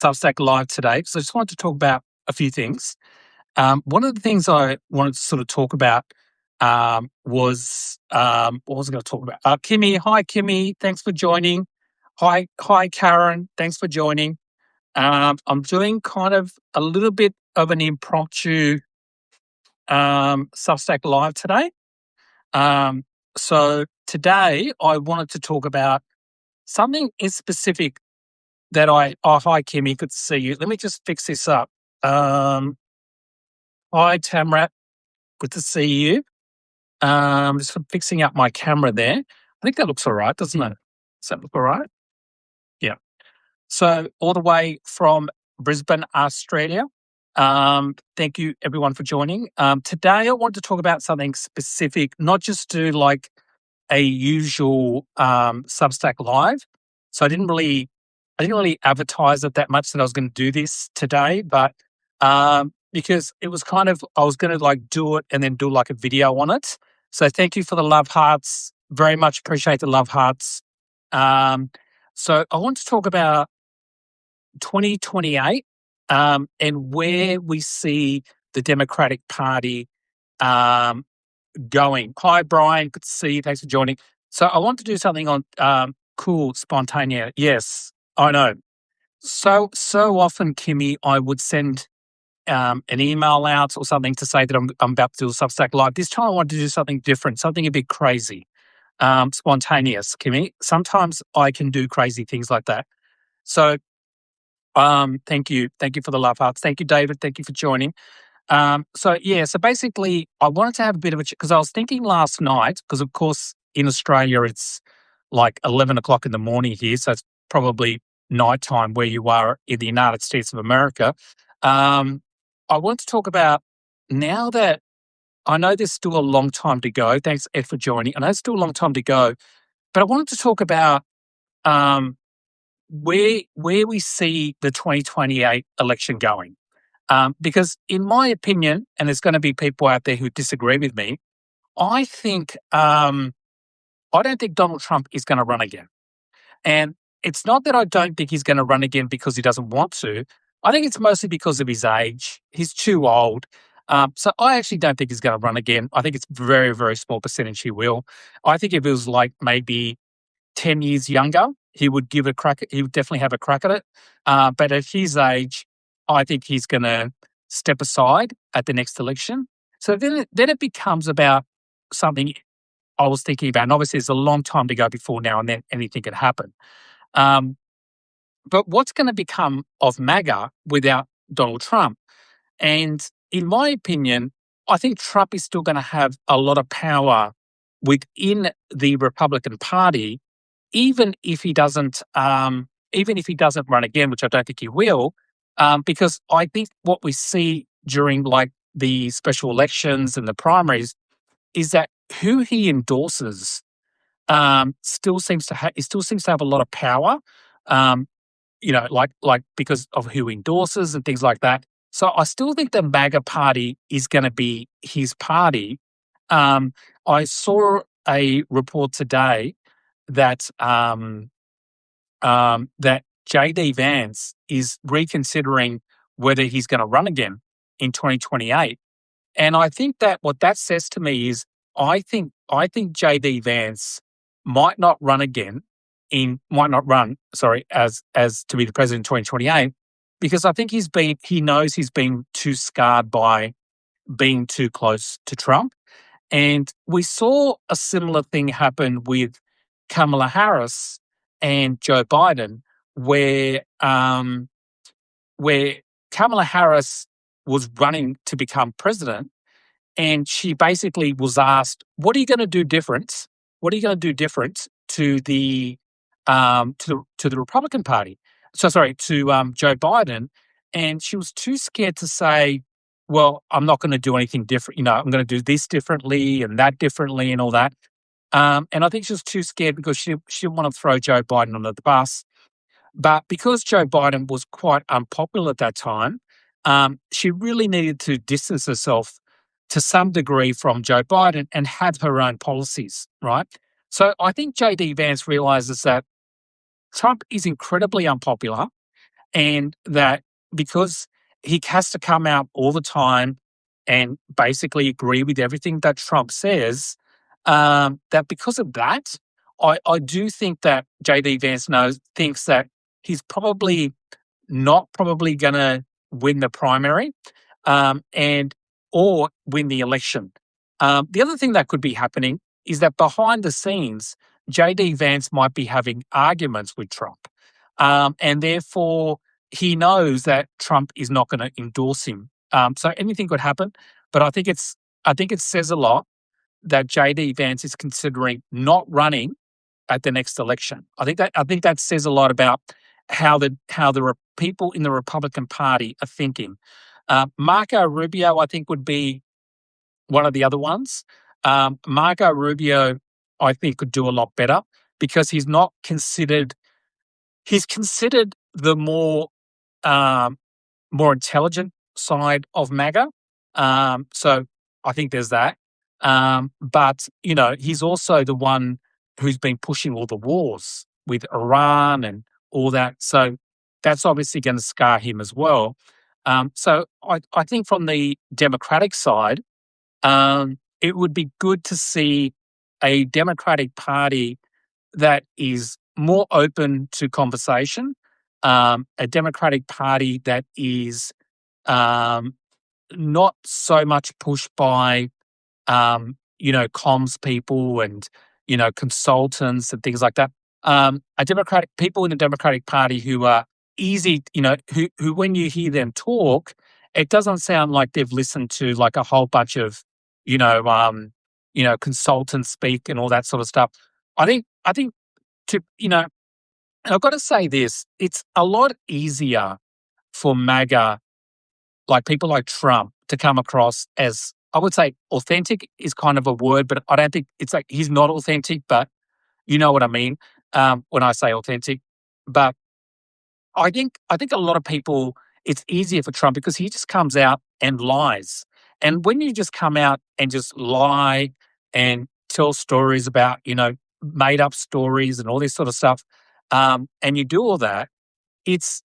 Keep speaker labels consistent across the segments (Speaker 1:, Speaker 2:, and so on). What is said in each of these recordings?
Speaker 1: Substack Live today. So I just wanted to talk about a few things. One of the things I wanted to sort of talk about was what was I going to talk about? Kimmy, hi Kimmy, thanks for joining. Hi Karen, thanks for joining. I'm doing kind of a little bit of an impromptu Substack Live today. So today I wanted to talk about something in specific that hi Kimmy, good to see you. Let me just fix this up. Hi Tamrat, good to see you. Just fixing up my camera there. I think that looks all right, doesn't it? Does that look all right? Yeah. So all the way from Brisbane, Australia. Thank you everyone for joining. Today I want to talk about something specific, not just do like a usual Substack Live. So I didn't really advertise it that much that I was going to do this today, but because it was kind of I was going to like do it and then do like a video on it. So thank you for the love hearts. Very much appreciate the love hearts. So I want to talk about 2028 and where we see the Democratic Party going. Hi, Brian. Good to see you. Thanks for joining. So I want to do something on cool, spontaneous. Yes, I know. So often, Kimmy, I would send an email out or something to say that I'm about to do a Substack Live. This time I wanted to do something different, something a bit crazy, spontaneous, Kimmy. Sometimes I can do crazy things like that. So thank you for the love hearts. Thank you, David. Thank you for joining. So basically I wanted to have a bit of a, because I was thinking last night, because of course in Australia it's like 11 o'clock in the morning here, so it's probably nighttime where you are in the United States of America. I want to talk about, now that I know there's still a long time to go. Thanks, Ed, for joining. I know it's still a long time to go, but I wanted to talk about where we see the 2028 election going. Because in my opinion, and there's going to be people out there who disagree with me, I think I don't think Donald Trump is going to run again. And it's not that I don't think he's going to run again because he doesn't want to. I think it's mostly because of his age. He's too old. So I actually don't think he's going to run again. I think it's very, very small percentage he will. I think if it was like maybe 10 years younger, he would give a crack. He would definitely have a crack at it. But at his age, I think he's going to step aside at the next election. So then it becomes about something I was thinking about. And obviously, there's a long time to go before now and then anything could happen. But what's going to become of MAGA without Donald Trump? And in my opinion, I think Trump is still going to have a lot of power within the Republican Party, even if he doesn't run again, which I don't think he will, because I think what we see during like the special elections and the primaries is that who he endorses still seems to have a lot of power. Like because of who he endorses and things like that. So I still think the MAGA party is going to be his party. I saw a report today that that JD Vance is reconsidering whether he's going to run again in 2028. And I think that what that says to me is I think JD Vance might not run as to be the president in 2028, because I think he knows he's been too scarred by being too close to Trump. And we saw a similar thing happen with Kamala Harris and Joe Biden, where Kamala Harris was running to become president, and she basically was asked, "What are you going to do different? What are you going to do different to the Republican Party?" So sorry, to Joe Biden, and she was too scared to say, "Well, I'm not going to do anything different. I'm going to do this differently and that differently and all that." And I think she was too scared because she didn't want to throw Joe Biden under the bus. But because Joe Biden was quite unpopular at that time, she really needed to distance herself to some degree from Joe Biden and have her own policies, right? So I think JD Vance realizes that Trump is incredibly unpopular, and that because he has to come out all the time and basically agree with everything that Trump says, that because of that, I do think that JD Vance thinks that he's probably not probably going to win the primary, and or win the election. The other thing that could be happening is that behind the scenes, JD Vance might be having arguments with Trump, and therefore he knows that Trump is not going to endorse him. So anything could happen, but I think it says a lot that JD Vance is considering not running at the next election. I think that says a lot about how the people in the Republican Party are thinking. Marco Rubio, I think, would be one of the other ones. Marco Rubio, I think, could do a lot better because he's not considered. He's considered the um, more intelligent side of MAGA. So I think there's that. But, he's also the one who's been pushing all the wars with Iran and all that. So that's obviously going to scar him as well. So I think from the Democratic side, it would be good to see a Democratic Party that is more open to conversation, a Democratic Party that is um, not so much pushed by comms people and consultants and things like that. A Democratic people in the Democratic Party who are easy, who when you hear them talk, it doesn't sound like they've listened to like a whole bunch of you know um, consultants speak and all that sort of stuff. I think to and I've got to say this: it's a lot easier for MAGA, like people like Trump, to come across as, I would say, authentic is kind of a word, but I don't think it's like he's not authentic, but you know what I mean when I say authentic. But I think a lot of people, it's easier for Trump because he just comes out and lies. And when you just come out and just lie and tell stories about, made up stories and all this sort of stuff, and you do all that, it's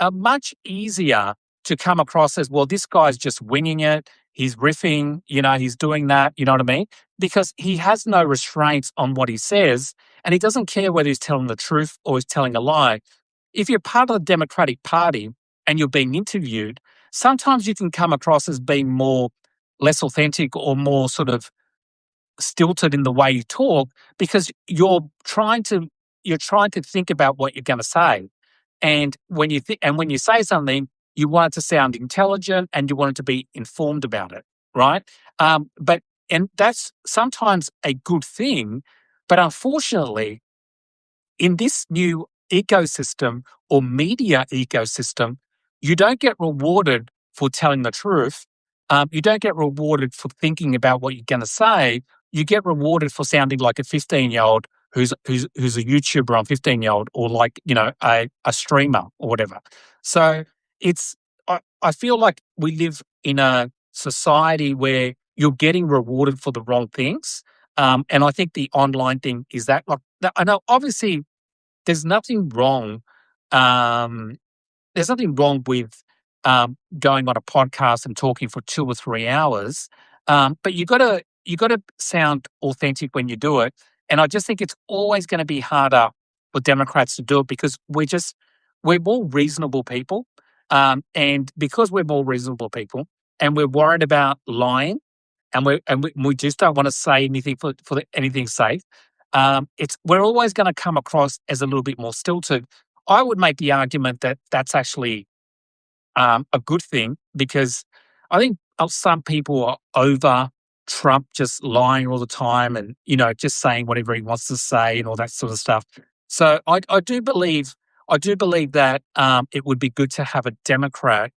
Speaker 1: a much easier to come across as, well, this guy's just winging it. He's riffing, he's doing that. You know what I mean? Because he has no restraints on what he says, and he doesn't care whether he's telling the truth or he's telling a lie. If you're part of the Democratic Party and you're being interviewed, sometimes you can come across as being less authentic or more sort of stilted in the way you talk because you're trying to think about what you're going to say. And when you say something, you want it to sound intelligent and you want it to be informed about it, right? But and that's sometimes a good thing, but unfortunately, in this new ecosystem or media ecosystem, you don't get rewarded for telling the truth. You don't get rewarded for thinking about what you're going to say. You get rewarded for sounding like a 15-year-old who's a YouTuber on 15-year-old or like, a streamer or whatever. So I feel like we live in a society where you're getting rewarded for the wrong things. And I think the online thing is that. Like, I know obviously there's nothing wrong. Um, there's nothing wrong with going on a podcast and talking for 2 or 3 hours, but you got to sound authentic when you do it. And I just think it's always going to be harder for Democrats to do it because we're more reasonable people, and because we're more reasonable people, and we're worried about lying, and we just don't want to say anything for anything safe. We're always going to come across as a little bit more stilted. I would make the argument that that's actually a good thing because I think some people are over Trump just lying all the time and just saying whatever he wants to say and all that sort of stuff. So I do believe that it would be good to have a Democrat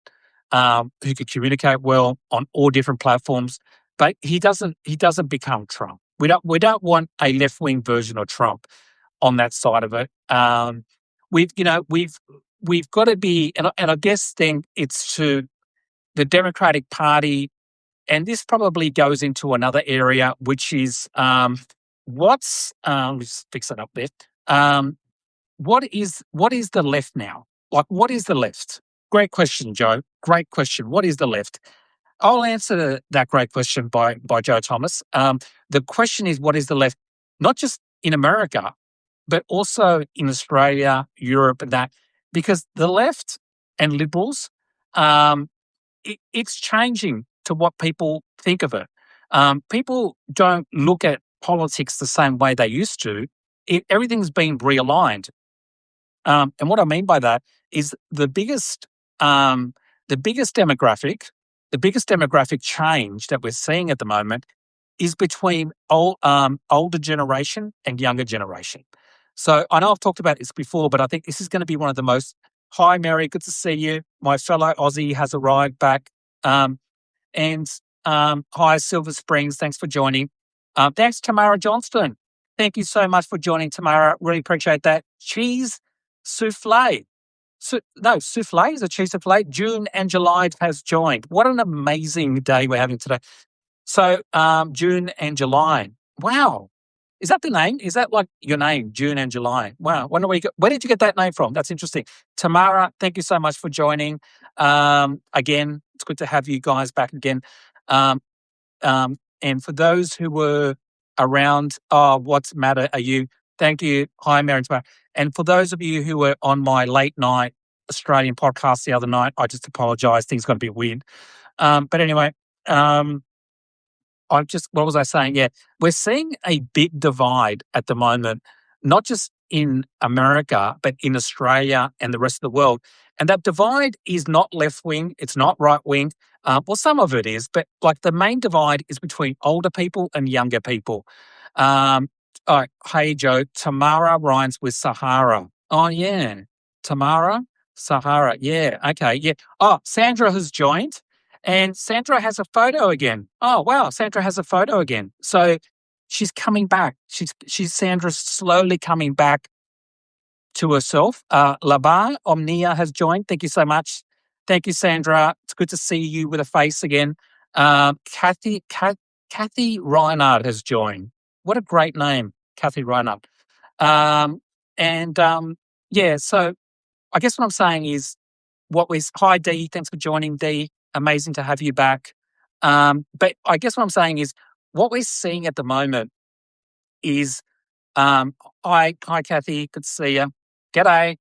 Speaker 1: who could communicate well on all different platforms, but he doesn't become Trump. We don't want a left wing version of Trump on that side of it. We've you know we've got to be, and I guess then it's to the Democratic Party, and this probably goes into another area, which is let's fix it up there. What is the left now? like, what is the left? Great question, Joe. Great question. What is the left? I'll answer that great question by Joe Thomas. The question is, what is the left? Not just in America, but also in Australia, Europe, and that, because the left and liberals, um, it's changing to what people think of it. People don't look at politics the same way they used to. Everything's been realigned. And what I mean by that is um, the biggest demographic change that we're seeing at the moment is between older generation and younger generation. So I know I've talked about this before, but I think this is going to be one of the most. Hi, Mary, good to see you. My fellow Aussie has arrived back. Um, and hi, Silver Springs. Thanks for joining. Thanks, Tamara Johnston. Thank you so much for joining, Tamara. Really appreciate that. Cheese souffle. No, souffle is a cheese souffle. June and July has joined. What an amazing day we're having today. So, June and July. Wow. Is that the name? Is that like your name, June and July? Wow. Where did you get that name from? That's interesting. Tamara, thank you so much for joining. Again, it's good to have you guys back again. Um, and for those who were around, what's matter are you? Thank you. Hi, Mary and Tamara. And for those of you who were on my late night Australian podcast the other night, I just apologise. Things got a bit weird. But anyway, what was I saying? Yeah, we're seeing a big divide at the moment, not just in America, but in Australia and the rest of the world. And that divide is not left wing, it's not right wing. Well, some of it is, but like the main divide is between older people and younger people. Um, hey, Joe, Tamara rhymes with Sahara. Oh, yeah. Tamara, Sahara. Yeah. Okay. Yeah. Oh, Sandra has joined. And Sandra has a photo again. Oh, wow. Sandra has a photo again. So she's coming back. She's Sandra's slowly coming back to herself. Labar Omnia has joined. Thank you so much. Thank you, Sandra. It's good to see you with a face again. Kathy Reinhardt has joined. What a great name, Kathy Reinhardt. Yeah, so I guess what I'm saying is hi, Dee. Thanks for joining, Dee. Amazing to have you back. But I guess what I'm saying is what we're seeing at the moment is, hi, Kathy. Good to see you. G'day.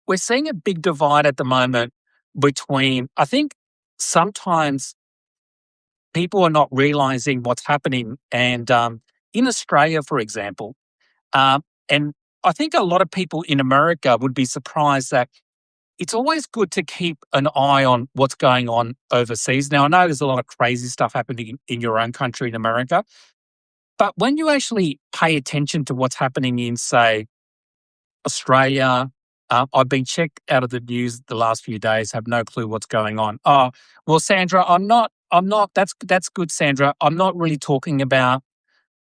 Speaker 1: We're seeing a big divide at the moment between, I think sometimes people are not realizing what's happening. And in Australia, for example, and I think a lot of people in America would be surprised that it's always good to keep an eye on what's going on overseas. Now, I know there's a lot of crazy stuff happening in your own country in America, but when you actually pay attention to what's happening in, say, Australia, I've been checked out of the news the last few days, have no clue what's going on. Oh, well, Sandra, I'm not, that's good, Sandra. I'm not really talking about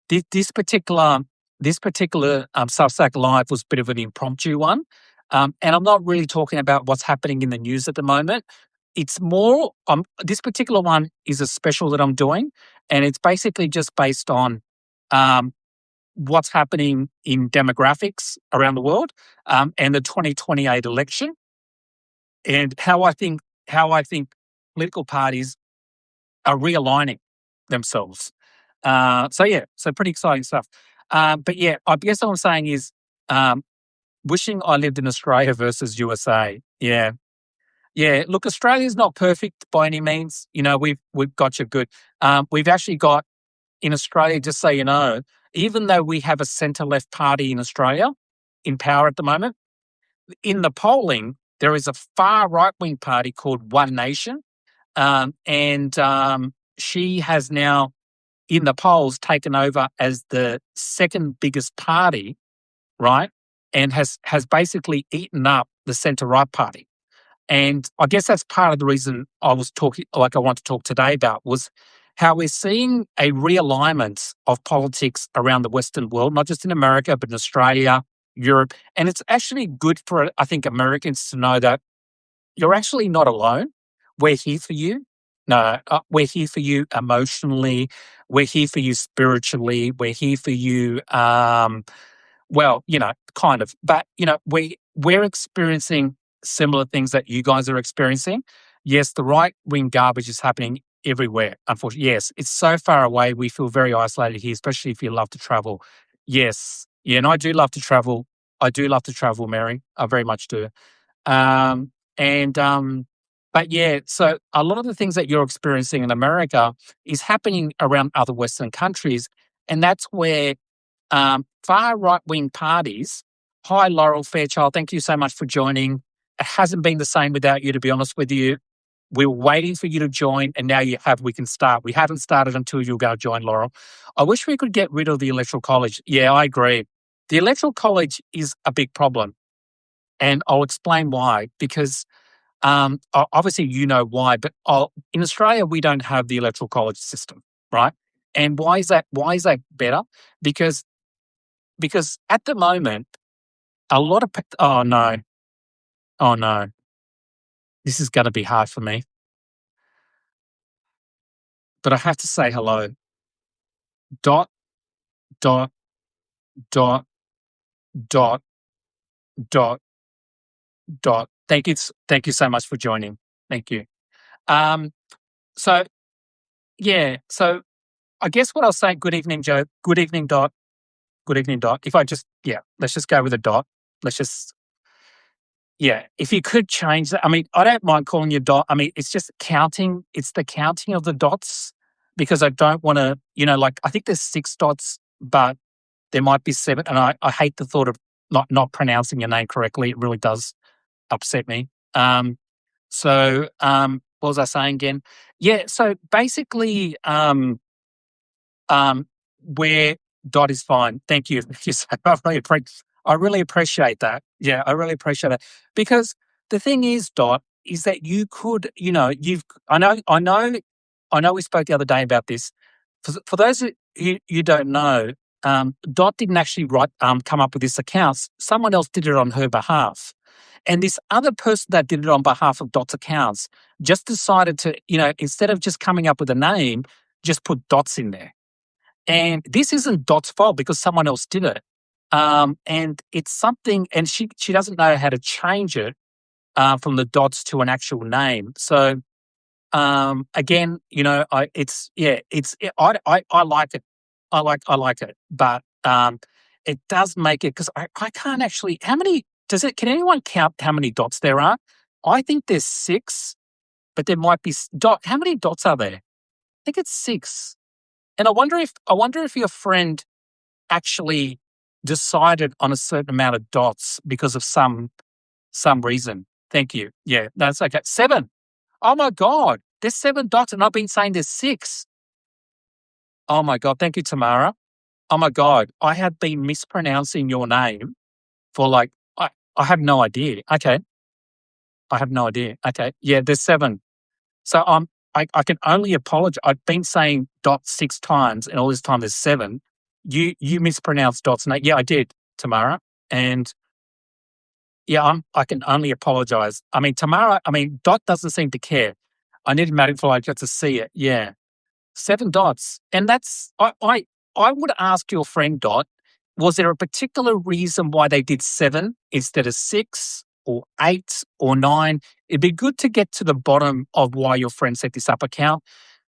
Speaker 1: this particular Substack Live was a bit of an impromptu one. And I'm not really talking about what's happening in the news at the moment. It's more, this particular one is a special that I'm doing, and it's basically just based on what's happening in demographics around the world, and the 2028 election, and how I think political parties are realigning themselves. So pretty exciting stuff. But yeah, I guess what I'm saying is, wishing I lived in Australia versus USA. Yeah. Look, Australia's not perfect by any means. You know, we've got you good. We've actually got in Australia, just so you know, even though we have a centre-left party in Australia in power at the moment, in the polling, there is a far right-wing party called One Nation, and she has now, in the polls, taken over as the second biggest party, right, and has basically eaten up the centre-right party. And I guess that's part of the reason I want to talk today about, was how we're seeing a realignment of politics around the Western world, not just in America, but in Australia, Europe. And it's actually good for, I think, Americans to know that you're actually not alone. We're here for you. No, we're here for you emotionally. We're here for you spiritually. We're here for you, well, kind of. But, we're experiencing similar things that you guys are experiencing. Yes, the right wing garbage is happening everywhere, unfortunately. Yes, it's so far away. We feel very isolated here, especially if you love to travel. Yes. Yeah, and I do love to travel. I do love to travel, Mary. I very much do. Um, and but yeah, so a lot of the things that you're experiencing in America is happening around other Western countries, and that's where far right wing parties. Hi, Laurel Fairchild. Thank you so much for joining. It hasn't been the same without you, to be honest with you. We were waiting for you to join, and now you have. We can start. We haven't started until you go join, Laurel. I wish we could get rid of the Electoral College. Yeah, I agree. The Electoral College is a big problem, and I'll explain why. Because obviously, you know why, but in Australia, we don't have the Electoral College system, right? And why is that? Why is that better? Because at the moment, a lot of oh no, oh no, this is going to be hard for me. But I have to say hello. Dot dot dot dot dot dot. Thank you so much for joining. Thank you. Um, so yeah, so I guess what I'll say. Good evening, Joe. Good evening, Dot. Good evening, Dot. If I just let's just go with a dot. Let's just if you could change that. I mean, I don't mind calling you Dot. I mean, it's just counting. It's the counting of the dots because I don't want to. Like I think there's 6 dots, but there might be 7, and I hate the thought of not pronouncing your name correctly. It really does upset me. What was I saying again? Yeah, so basically, where dot is fine. Thank you. Thank you so much. I really appreciate that. Yeah, I really appreciate it. Because the thing is, Dot, is that you could, I know we spoke the other day about this. For those who you don't know, Dot didn't actually come up with this account. Someone else did it on her behalf. And this other person that did it on behalf of Dot's accounts just decided to, instead of just coming up with a name, just put dots in there. And this isn't Dot's fault because someone else did it. And it's something, and she doesn't know how to change it from the dots to an actual name. So again, I like it. I like it, but it does make it because I can't actually. How many can anyone count how many dots there are? I think there's 6, but there might be How many dots are there? I think it's 6. And I wonder if your friend actually decided on a certain amount of dots because of some reason. Thank you. Yeah, that's okay. 7. Oh my God, there's 7 dots, and I've been saying there's 6. Oh my God, thank you, Tamara. Oh my God, I have been mispronouncing your name for I have no idea. Okay, I have no idea. Okay, yeah, there's 7. So I can only apologize. I've been saying dot 6 times, and all this time there's 7. You mispronounced dots. No, yeah, I did, Tamara. And yeah, I can only apologize. I mean, Tamara. I mean, Dot doesn't seem to care. I need Magpie just to see it. Yeah, 7 dots, and that's I would ask your friend Dot. Was there a particular reason why they did 7 instead of 6 or 8 or 9? It'd be good to get to the bottom of why your friend set this up account.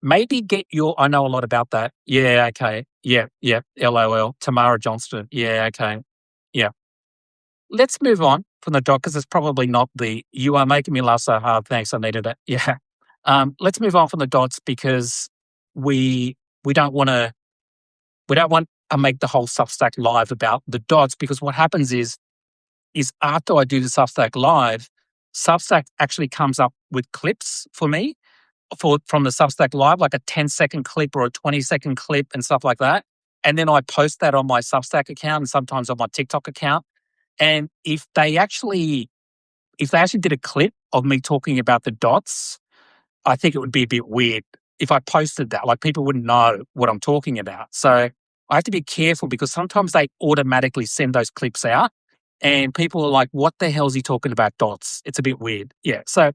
Speaker 1: Maybe get your. I know a lot about that. Yeah. Okay. Yeah. Yeah. LOL. Tamara Johnston. Yeah. Okay. Yeah. Let's move on from the dot because it's probably not the. You are making me laugh so hard. Thanks. I needed it. Yeah. Let's move on from the dots because we don't want to make the whole Substack live about the dots because what happens is after I do the Substack live, Substack actually comes up with clips for me from the Substack live, like a 10-second clip or a 20-second clip and stuff like that. And then I post that on my Substack account and sometimes on my TikTok account. And if they actually did a clip of me talking about the dots, I think it would be a bit weird if I posted that. Like people wouldn't know what I'm talking about. So I have to be careful because sometimes they automatically send those clips out and people are like, what the hell is he talking about dots? It's a bit weird. Yeah. So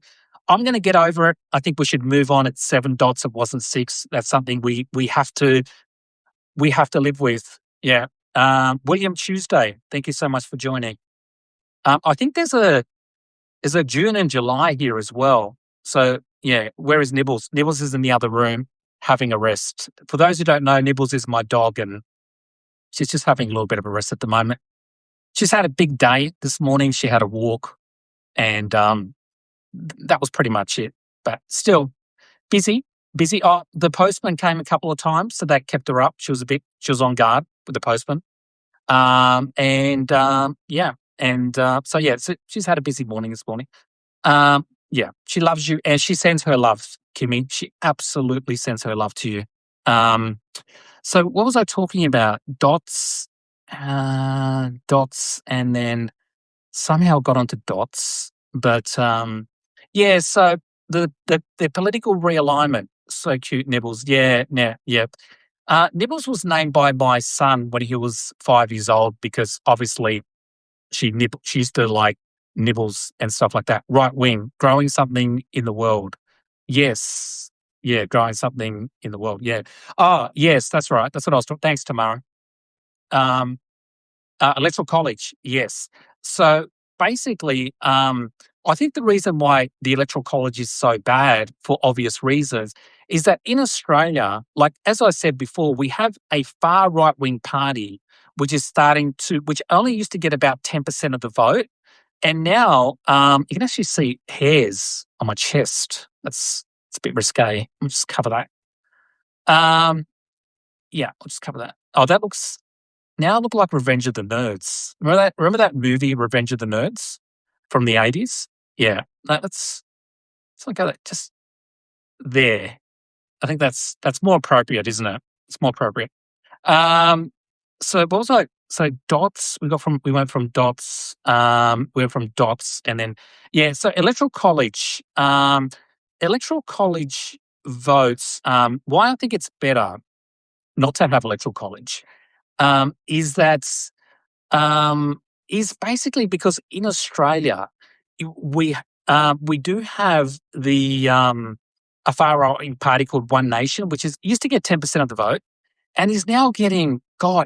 Speaker 1: I'm going to get over it. I think we should move on. It's 7 dots. It wasn't 6. That's something we have to live with. Yeah. William Tuesday, thank you so much for joining. I think there's a June and July here as well. So yeah, where is Nibbles? Nibbles is in the other room having a rest. For those who don't know, Nibbles is my dog, and she's just having a little bit of a rest at the moment. She's had a big day this morning. She had a walk, and that was pretty much it. But still busy, busy. Oh, the postman came a couple of times, so that kept her up. She was on guard with the postman. Yeah, so yeah, so she's had a busy morning this morning. Yeah, she loves you, and she sends her love, Kimmy. She absolutely sends her love to you. Um, so what was I talking about? Dots, and then somehow got onto dots. But yeah, so the political realignment. So cute, Nibbles. Yeah, yeah, yeah. Nibbles was named by my son when he was 5 years old because obviously she used to like nibbles and stuff like that. Right wing, growing something in the world. Yes. Yeah, growing something in the world. Yeah. Oh, yes, that's right. That's what I was talking. Thanks, Tamara. Um, Electoral college, yes. So basically, I think the reason why the electoral college is so bad, for obvious reasons, is that in Australia, like as I said before, we have a far right wing party which only used to get about 10% of the vote, and now you can actually see hairs on my chest. It's a bit risque. I'll just cover that. Um, yeah, I'll just cover that. Oh, that looks now I look like Revenge of the Nerds. Remember that movie, Revenge of the Nerds, from the 80s? Yeah, it's like just there. I think that's more appropriate, isn't it? It's more appropriate. Um, so what was I? So dots. We went from dots. We went from dots, and then yeah. So electoral college. Electoral college votes. Why I think it's better not to have electoral college. Is that is basically because in Australia we do have a far right party called One Nation, which is used to get 10% of the vote, and is now getting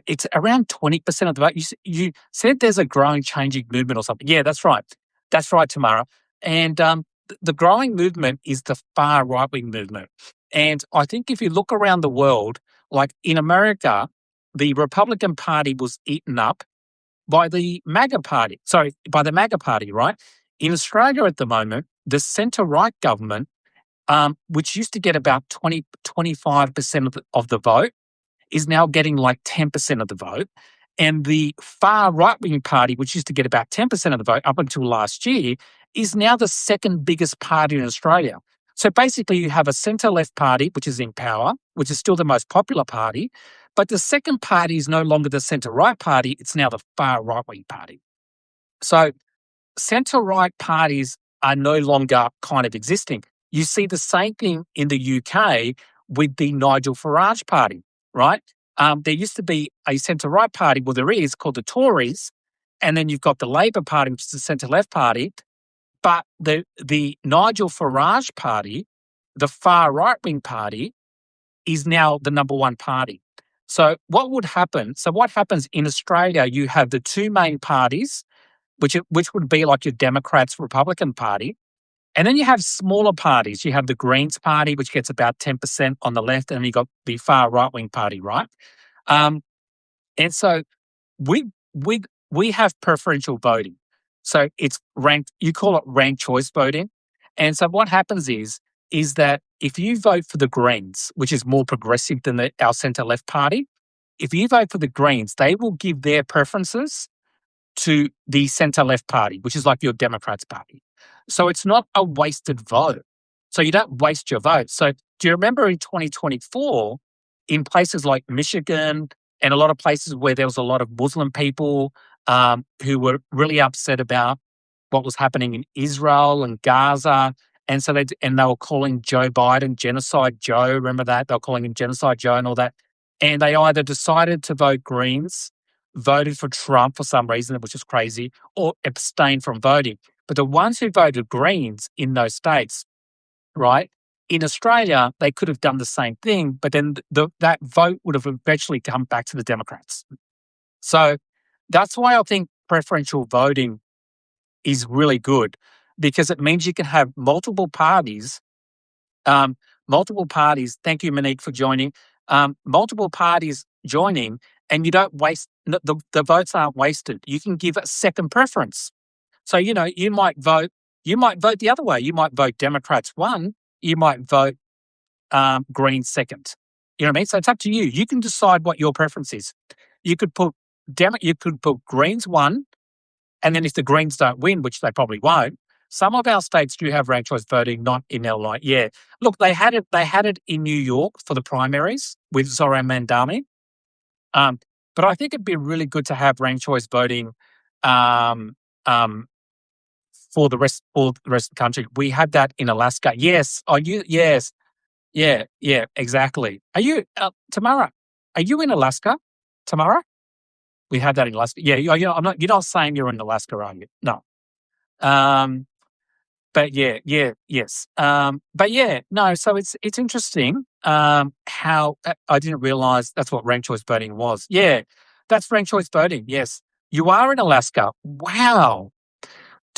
Speaker 1: it's around 20% of the vote. You said there's a growing, changing movement or something. Yeah, that's right, Tamara. And the growing movement is the far right wing movement, and I think if you look around the world, like in America, the Republican Party was eaten up by the MAGA party. Sorry, by the MAGA party, right? In Australia at the moment, the centre right government, which used to get about 25% of the vote, is now getting like 10% of the vote. And the far right wing party, which used to get about 10% of the vote up until last year, is now the second biggest party in Australia. So basically, you have a centre left party, which is in power, which is still the most popular party. But the second party is no longer the centre right party, it's now the far right wing party. So centre right parties are no longer kind of existing. You see the same thing in the UK with the Nigel Farage party, right? There used to be a centre right party, well, there is, called the Tories, and then you've got the Labor Party, which is the centre left party. But the Nigel Farage party, the far right wing party, is now the number one party. So what happens in Australia? You have the two main parties, which would be like your Democrats, Republican Party, and then you have smaller parties. You have the Greens Party, which gets about 10% on the left, and then you got the far right wing party, right? Um, and so we we we have preferential voting. So it's ranked. You call it ranked choice voting. And so what happens is that if you vote for the Greens, which is more progressive than our centre left party, if you vote for the Greens, they will give their preferences to the centre left party, which is like your Democrats party. So it's not a wasted vote. So you don't waste your vote. So do you remember in 2024, in places like Michigan and a lot of places where there was a lot of Muslim people who were really upset about what was happening in Israel and Gaza. And so they were calling Joe Biden Genocide Joe. Remember that? They were calling him Genocide Joe and all that. And they either decided to vote Greens, voted for Trump for some reason, which is crazy, or abstained from voting. But the ones who voted Greens in those states, right, in Australia, they could have done the same thing, but then that vote would have eventually come back to the Democrats. So that's why I think preferential voting is really good because it means you can have multiple parties. Um, multiple parties. Thank you, Monique, for joining. Multiple parties joining, and you don't waste the votes aren't wasted. You can give a second preference. So you might vote. You might vote the other way. You might vote Democrats one. You might vote Greens second. You know what I mean? So it's up to you. You can decide what your preference is. You could put you could put Greens one, and then if the Greens don't win, which they probably won't, some of our states do have ranked choice voting, not in Illinois. Yeah, look, they had it. They had it in New York for the primaries with Zoran Mandami. But I think it'd be really good to have ranked choice voting um, um, for the rest of the country. We have that in Alaska. Yes. Are you? Yes. Yeah. Yeah. Exactly. Are you, Tamara? Are you in Alaska, Tamara? We have that in Alaska. Yeah. I'm not. You're not saying you're in Alaska, are you? No. Um, but yeah. Yeah. Yes. But yeah. No. So it's interesting. How I didn't realize that's what ranked choice voting was. Yeah. That's ranked choice voting. Yes. You are in Alaska. Wow.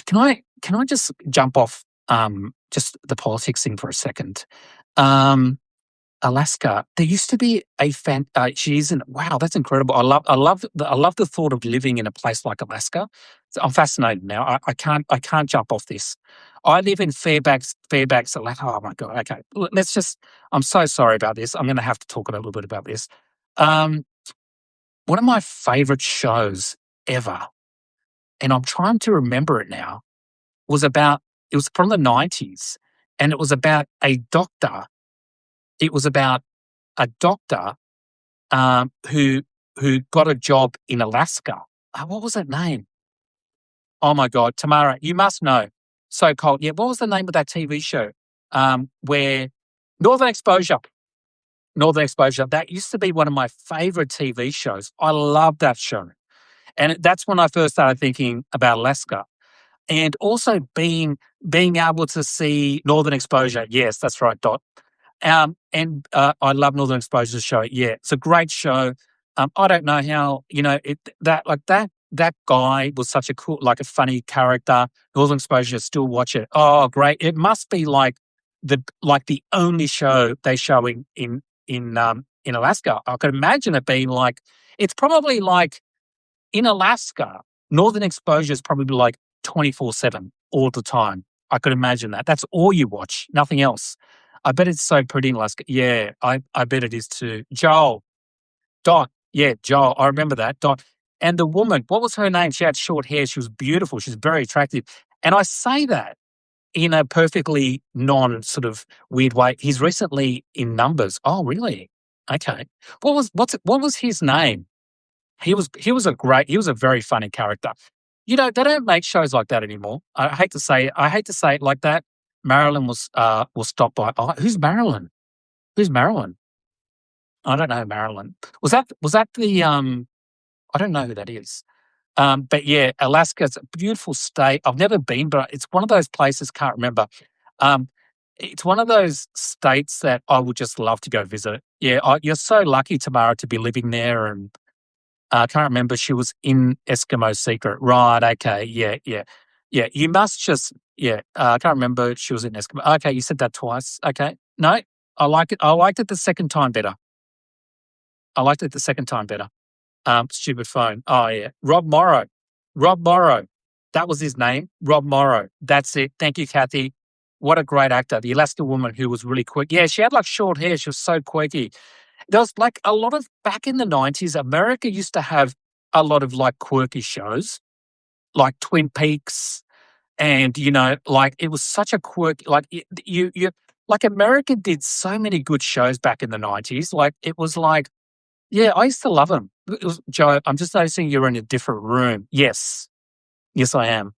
Speaker 1: Can I just jump off just the politics thing for a second? Alaska, there used to be a she's in wow, that's incredible. I love the thought of living in a place like Alaska. So I'm fascinated now. I can't jump off this. I live in Fairbanks, Alaska. Oh my god. Okay. Let's just I'm so sorry about this. I'm gonna have to talk a little bit about this. Um One of my favorite shows ever, and I'm trying to remember it now was about it was from the 90s, and it was about a doctor. It was about a doctor, who got a job in Alaska. What was that name? Oh my god, Tamara, you must know. So Cold. Yeah, what was the name of that TV show? Where Northern Exposure. Northern Exposure. That used to be one of my favorite TV shows. I love that show. And that's when I first started thinking about Alaska. And also being able to see Northern Exposure. Yes, that's right, Dot. And I love Northern Exposure's show. Yeah, it's a great show. I don't know how that guy was such a cool, like a funny character. Northern Exposure, still watch it. Oh, great! It must be like the only show they show in Alaska. I could imagine it being like it's probably like in Alaska, Northern Exposure is probably like 24/7 all the time. I could imagine that. That's all you watch, nothing else. I bet it's so pretty in Alaska. Yeah, I bet it is too. Joel, Dot. Yeah, Joel. I remember that. Dot. And the woman, what was her name? She had short hair. She was beautiful. She's very attractive. And I say that in a perfectly non sort of weird way. He's recently in Numbers. Oh, really? Okay. What was his name? He was a very funny character. They don't make shows like that anymore. I hate to say it like that. Marilyn was stopped by who's Marilyn? Who's Marilyn? I don't know Marilyn. Was that the I don't know who that is. But yeah, Alaska's a beautiful state. I've never been, but it's one of those places, can't remember. Um, it's one of those states that I would just love to go visit. Yeah, you're so lucky, Tamara, to be living there and I can't remember. She was in Eskimo Secret. Right. Okay. Yeah. Yeah. Yeah. You must just, yeah. I can't remember. She was in Eskimo. Okay. You said that twice. Okay. No, I like it. I liked it the second time better. I liked it the second time better. Stupid phone. Oh, yeah. Rob Morrow. Rob Morrow. That was his name. Rob Morrow. That's it. Thank you, Kathy. What a great actor. The Alaska woman who was really quick. Yeah. She had like short hair. She was so quirky. There was like a lot of back in the 90s, America used to have a lot of like quirky shows, like Twin Peaks, and like it was such a quirk. Like you like America did so many good shows back in the 90s. Like it was like, yeah, I used to love them. It was Joe. I'm just noticing you're in a different room. Yes, yes, I am.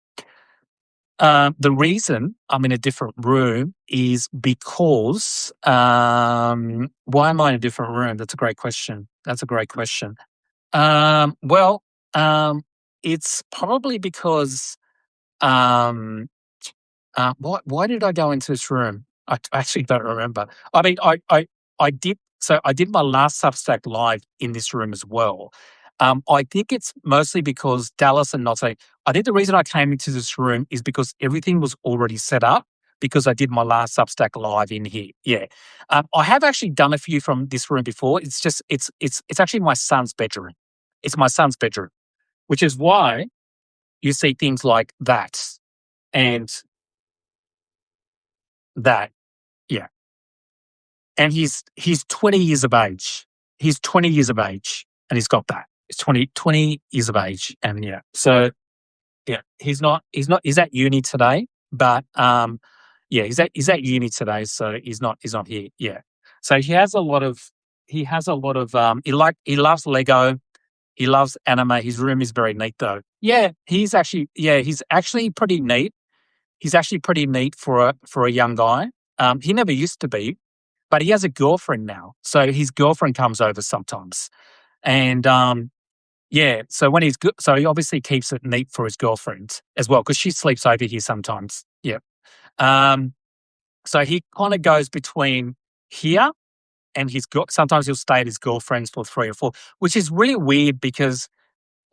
Speaker 1: The reason I'm in a different room is because why am I in a different room? That's a great question. That's a great question. Well, it's probably because um, why did I go into this room? I actually don't remember. I mean, I did. So I did my last Substack live in this room as well. I think it's mostly because Dallas and not saying. I think the reason I came into this room is because everything was already set up because I did my last Substack live in here. Yeah, I have actually done a few from this room before. It's just it's actually my son's bedroom. It's my son's bedroom, which is why you see things like that and that. Yeah, and he's 20 years of age. He's 20 years of age, and he's got that. He's 20 years of age, and yeah, so. Yeah, he's at uni today, but yeah, he's at uni today, so he's not here. Yeah. So he has a lot of he loves Lego, he loves anime. His room is very neat though. Yeah, he's actually pretty neat. He's actually pretty neat for a young guy. He never used to be, but he has a girlfriend now. So his girlfriend comes over sometimes. And yeah, so when he's good, so he obviously keeps it neat for his girlfriend as well because she sleeps over here sometimes. Yeah. Um, so he kind of goes between here and sometimes he'll stay at his girlfriend's for 3 or 4, which is really weird because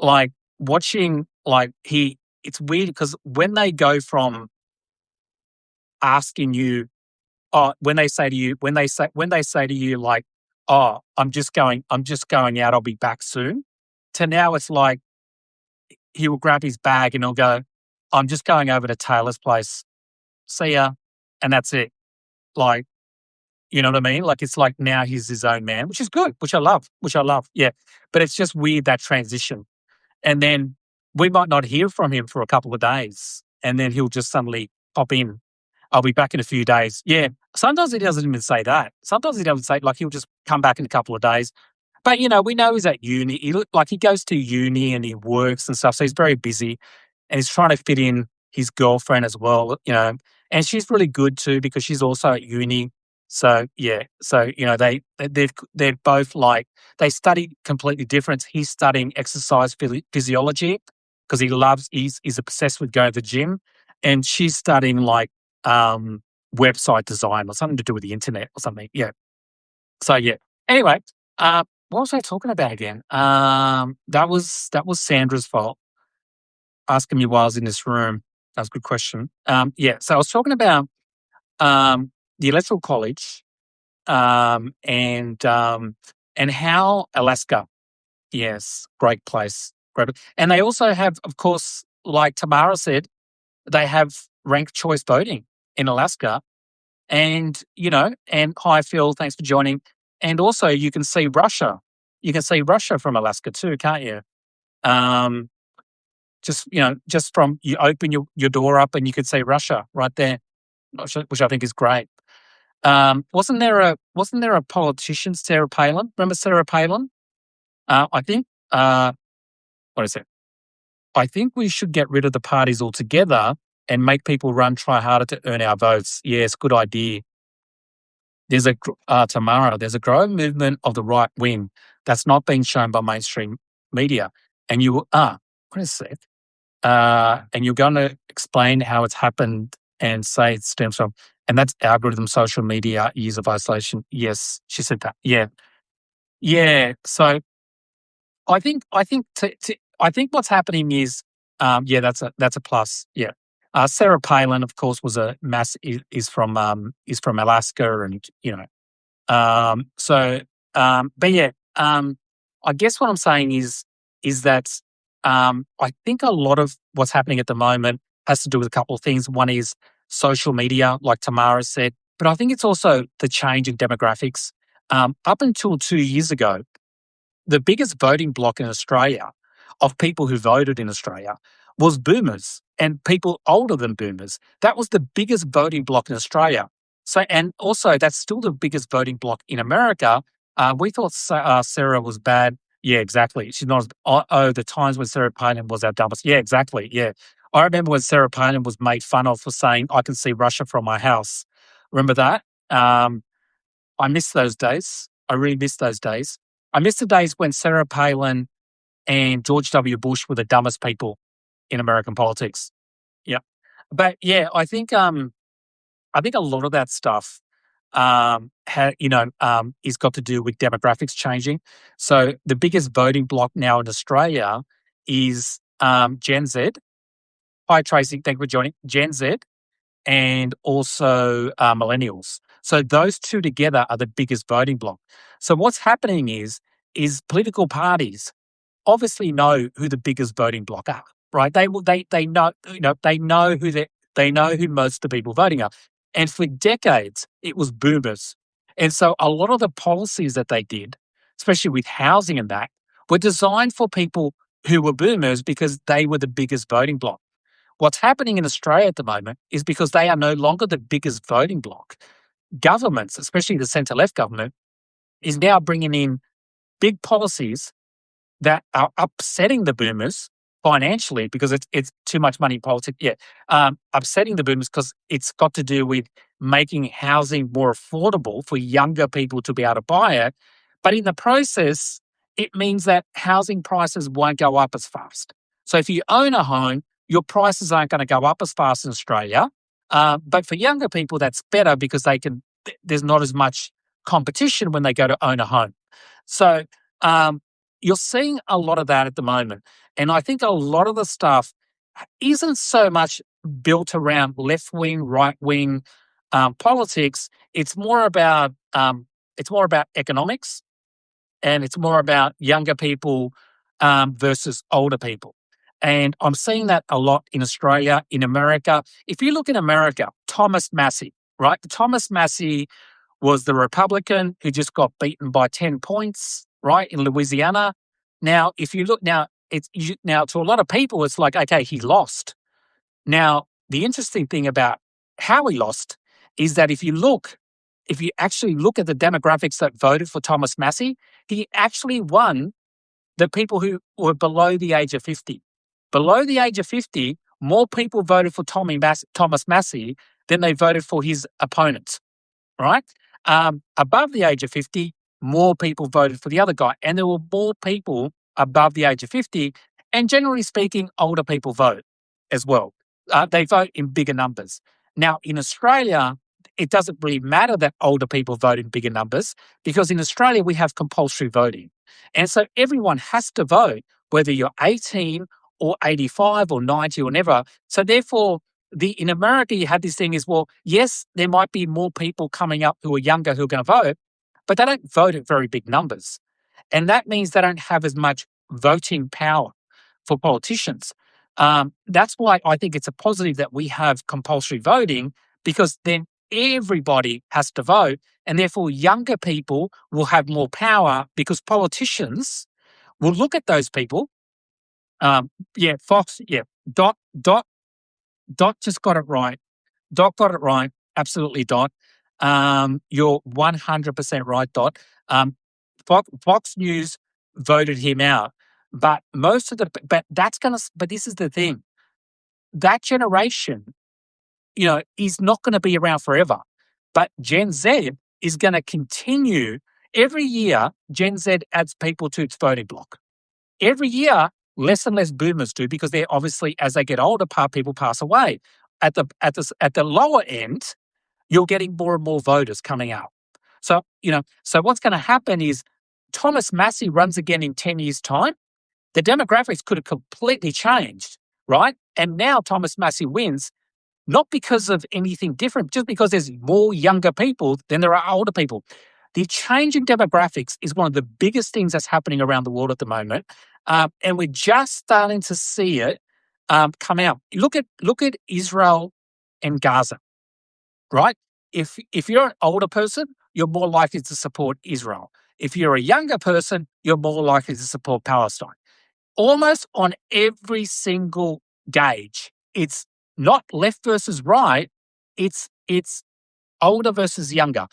Speaker 1: like watching it's weird because when they go from asking you, when they say to you like, oh, I'm just going out, I'll be back soon, to now it's like he will grab his bag and he'll go, I'm just going over to Taylor's place. See ya. And that's it. Like, you know what I mean? Like, it's like now he's his own man, which is good, which I love. Yeah. But it's just weird, that transition. And then we might not hear from him for a couple of days. And then he'll just suddenly pop in. I'll be back in a few days. Yeah. Sometimes he doesn't even say that. Sometimes he doesn't say, like, he'll just come back in a couple of days. But, we know he's at uni. He goes to uni and he works and stuff. So he's very busy and he's trying to fit in his girlfriend as well. And she's really good too because she's also at uni. So, yeah. So, they're both like, they study completely different. He's studying exercise physiology because he's obsessed with going to the gym. And she's studying like website design or something to do with the internet or something. Yeah. So, yeah. Anyway, what was I talking about again? That was Sandra's fault, asking me why I was in this room. That was a good question. Yeah, so I was talking about the Electoral College and how Alaska, yes, great place, great. And they also have, of course, like Tamara said, they have ranked choice voting in Alaska. And hi Phil, thanks for joining. And also you can see Russia. You can see Russia from Alaska too, can't you? Um, just from you open your door up and you could see Russia right there, which I think is great. Wasn't there a politician, Sarah Palin? Remember Sarah Palin? I think what is it? I think we should get rid of the parties altogether and make people try harder to earn our votes. Yes, good idea. Tamara, there's a growing movement of the right wing that's not being shown by mainstream media. And what is it? And you're going to explain how it's happened and say it stems from, and that's algorithm, social media, years of isolation. Yes, she said that. Yeah. Yeah. So I think what's happening is, yeah, that's a plus. Yeah. Sarah Palin, of course, is from Alaska, and but yeah, I guess what I'm saying is that I think a lot of what's happening at the moment has to do with a couple of things. One is social media, like Tamara said, but I think it's also the change in demographics. Up until 2 years ago, the biggest voting bloc in Australia of people who voted in Australia was boomers and people older than boomers. That was the biggest voting bloc in Australia. So, and also that's still the biggest voting bloc in America. We thought Sarah was bad. Yeah, exactly. She's not. The times when Sarah Palin was our dumbest. Yeah, exactly. Yeah, I remember when Sarah Palin was made fun of for saying, "I can see Russia from my house." Remember that? I miss those days. I really miss those days. I miss the days when Sarah Palin and George W. Bush were the dumbest people in American politics. Yeah. But yeah, I think a lot of that stuff, is got to do with demographics changing. So the biggest voting bloc now in Australia is Gen Z. Hi, Tracy. Thank you for joining. Gen Z and also millennials. So those two together are the biggest voting bloc. So what's happening is political parties obviously know who the biggest voting bloc are, right? They know, they know who most of the people voting are. And for decades, it was boomers. And so a lot of the policies that they did, especially with housing and that, were designed for people who were boomers because they were the biggest voting bloc. What's happening in Australia at the moment is because they are no longer the biggest voting bloc. Governments, especially the centre-left government, is now bringing in big policies that are upsetting the boomers financially because it's too much money in politics. Yeah, upsetting the boomers because it's got to do with making housing more affordable for younger people to be able to buy it. But in the process, it means that housing prices won't go up as fast. So if you own a home, your prices aren't going to go up as fast in Australia. But for younger people, that's better because there's not as much competition when they go to own a home. So you're seeing a lot of that at the moment. And I think a lot of the stuff isn't so much built around left wing, right wing politics. It's more about economics, and it's more about younger people versus older people. And I'm seeing that a lot in Australia, in America. If you look in America, Thomas Massey, right? Thomas Massey was the Republican who just got beaten by 10 points, right, in Louisiana. Now, if you look now, now to a lot of people, it's like, okay, he lost. Now, the interesting thing about how he lost is that if you actually look at the demographics that voted for Thomas Massey, he actually won the people who were below the age of 50. Below the age of 50, more people voted for Thomas Massey than they voted for his opponents, right? Above the age of 50, more people voted for the other guy. And there were more people above the age of 50. And generally speaking, older people vote as well. They vote in bigger numbers. Now, in Australia, it doesn't really matter that older people vote in bigger numbers because in Australia, we have compulsory voting. And so everyone has to vote, whether you're 18 or 85 or 90 or never. So therefore, in America, you have this thing is, well, yes, there might be more people coming up who are younger who are going to vote, but they don't vote at very big numbers. And that means they don't have as much voting power for politicians. That's why I think it's a positive that we have compulsory voting because then everybody has to vote and therefore younger people will have more power because politicians will look at those people. Fox, Dot just got it right. Dot got it right. Absolutely, Dot. You're 100% right, Dot. Fox News voted him out, but but this is the thing. That generation, is not going to be around forever. But Gen Z is going to continue. Every year, Gen Z adds people to its voting block. Every year, less and less boomers do because they're obviously, as they get older, people pass away. At the lower end, you're getting more and more voters coming out. So, so what's going to happen is Thomas Massey runs again in 10 years' time. The demographics could have completely changed, right? And now Thomas Massey wins, not because of anything different, just because there's more younger people than there are older people. The change in demographics is one of the biggest things that's happening around the world at the moment. And we're just starting to see it come out. Look at Israel and Gaza, right? If you're an older person, you're more likely to support Israel. If you're a younger person, you're more likely to support Palestine. Almost on every single gauge, it's not left versus right. It's older versus younger.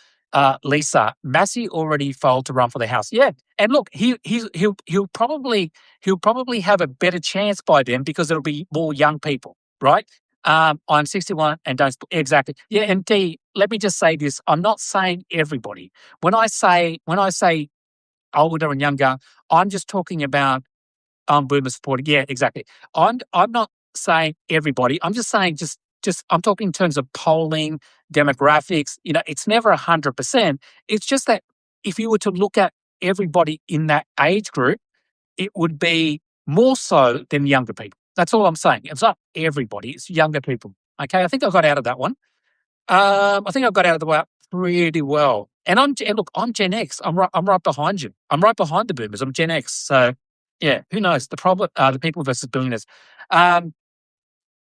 Speaker 1: Lisa, Massey already failed to run for the House. Yeah, and look, he'll probably have a better chance by then because it'll be more young people, right? I'm 61 and don't exactly. Yeah, and D, let me just say this: I'm not saying everybody. When I say older and younger, I'm just talking about boomer supporting. Yeah, exactly. I'm not saying everybody. I'm just saying just I'm talking in terms of polling, demographics. It's never 100%. It's just that if you were to look at everybody in that age group, it would be more so than younger people. That's all I'm saying. It's not everybody; it's younger people. Okay, I think I got out of that one. I think I got out of the way pretty well. And look, I'm Gen X. I'm right behind you. I'm right behind the boomers. I'm Gen X. So yeah, who knows? The problem, the people versus billionaires. Um,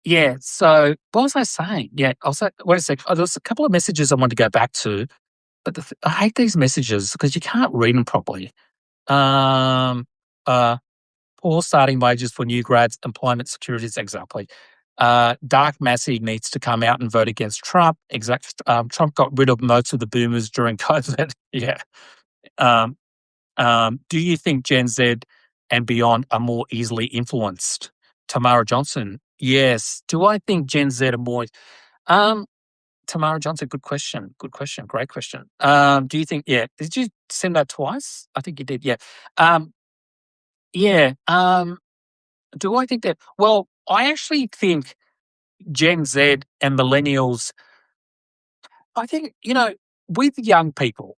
Speaker 1: yeah. So what was I saying? Yeah, I was like, wait a sec. Oh, there was a couple of messages I wanted to go back to, but I hate these messages because you can't read them properly. Um, uh, Poor starting wages for new grads, employment securities, exactly. Dark Massey needs to come out and vote against Trump. Trump got rid of most of the boomers during COVID. Yeah. Um, do you think Gen Z and beyond are more easily influenced? Tamara Johnson. Yes. Do I think Gen Z are more? Um, Tamara Johnson. Good question. Good question. Great question. Do you think? Yeah. Did you send that twice? I think you did. Yeah. Um, yeah. Do I think that? Well, I actually think Gen Z and millennials, I think, with young people,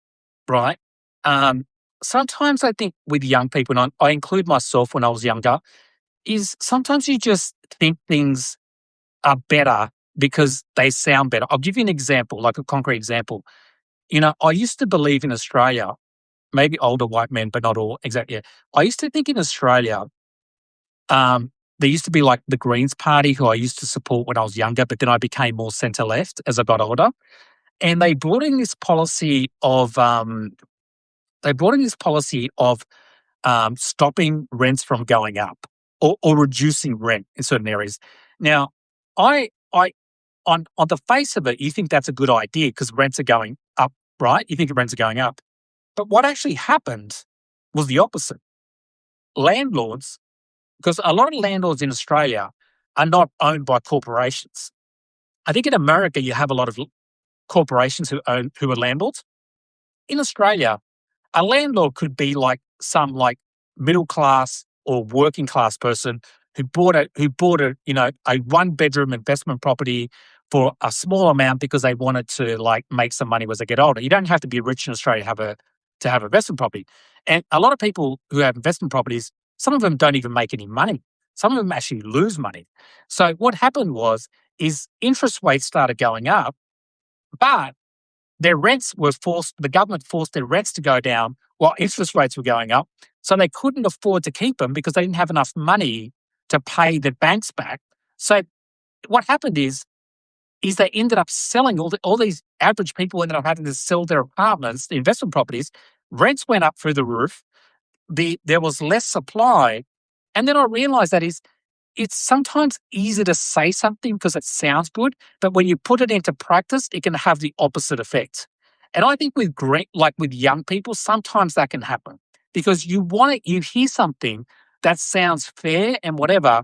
Speaker 1: right? Um, Sometimes I think with young people, and I include myself when I was younger, is sometimes you just think things are better because they sound better. I'll give you an example, like a concrete example. I used to believe in Australia, maybe older white men, but not all exactly. Yeah. I used to think in Australia, Um, there used to be like the Greens Party, who I used to support when I was younger, but then I became more centre left as I got older. And they brought in this policy of stopping rents from going up or reducing rent in certain areas. Now, I on the face of it, you think that's a good idea because rents are going up, right? You think rents are going up, but what actually happened was the opposite. Landlords, because a lot of landlords in Australia are not owned by corporations. I think in America you have a lot of corporations who are landlords. In Australia, a landlord could be like some like middle class or working class person who bought a a one bedroom investment property for a small amount because they wanted to like make some money as they get older. You don't have to be rich in Australia to have investment property. And a lot of people who have investment properties, some of them don't even make any money. Some of them actually lose money. So what happened is interest rates started going up, but the government forced their rents to go down while interest rates were going up. So they couldn't afford to keep them because they didn't have enough money to pay the banks back. So what happened is they ended up selling all these average people ended up having to sell their apartments, the investment properties. Rents went up through the roof. There was less supply. And then I realized that it's sometimes easy to say something because it sounds good, but when you put it into practice, it can have the opposite effect. And I think with young people, sometimes that can happen because you hear something that sounds fair and whatever,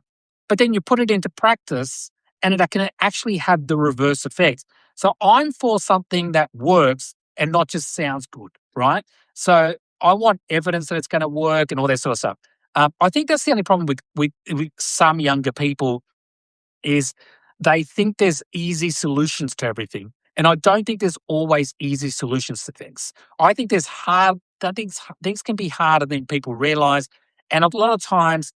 Speaker 1: but then you put it into practice and it can actually have the reverse effect. So I'm for something that works and not just sounds good, right? So I want evidence that it's going to work and all that sort of stuff. I think that's the only problem with some younger people is they think there's easy solutions to everything. And I don't think there's always easy solutions to things. I think things can be harder than people realize. And a lot of times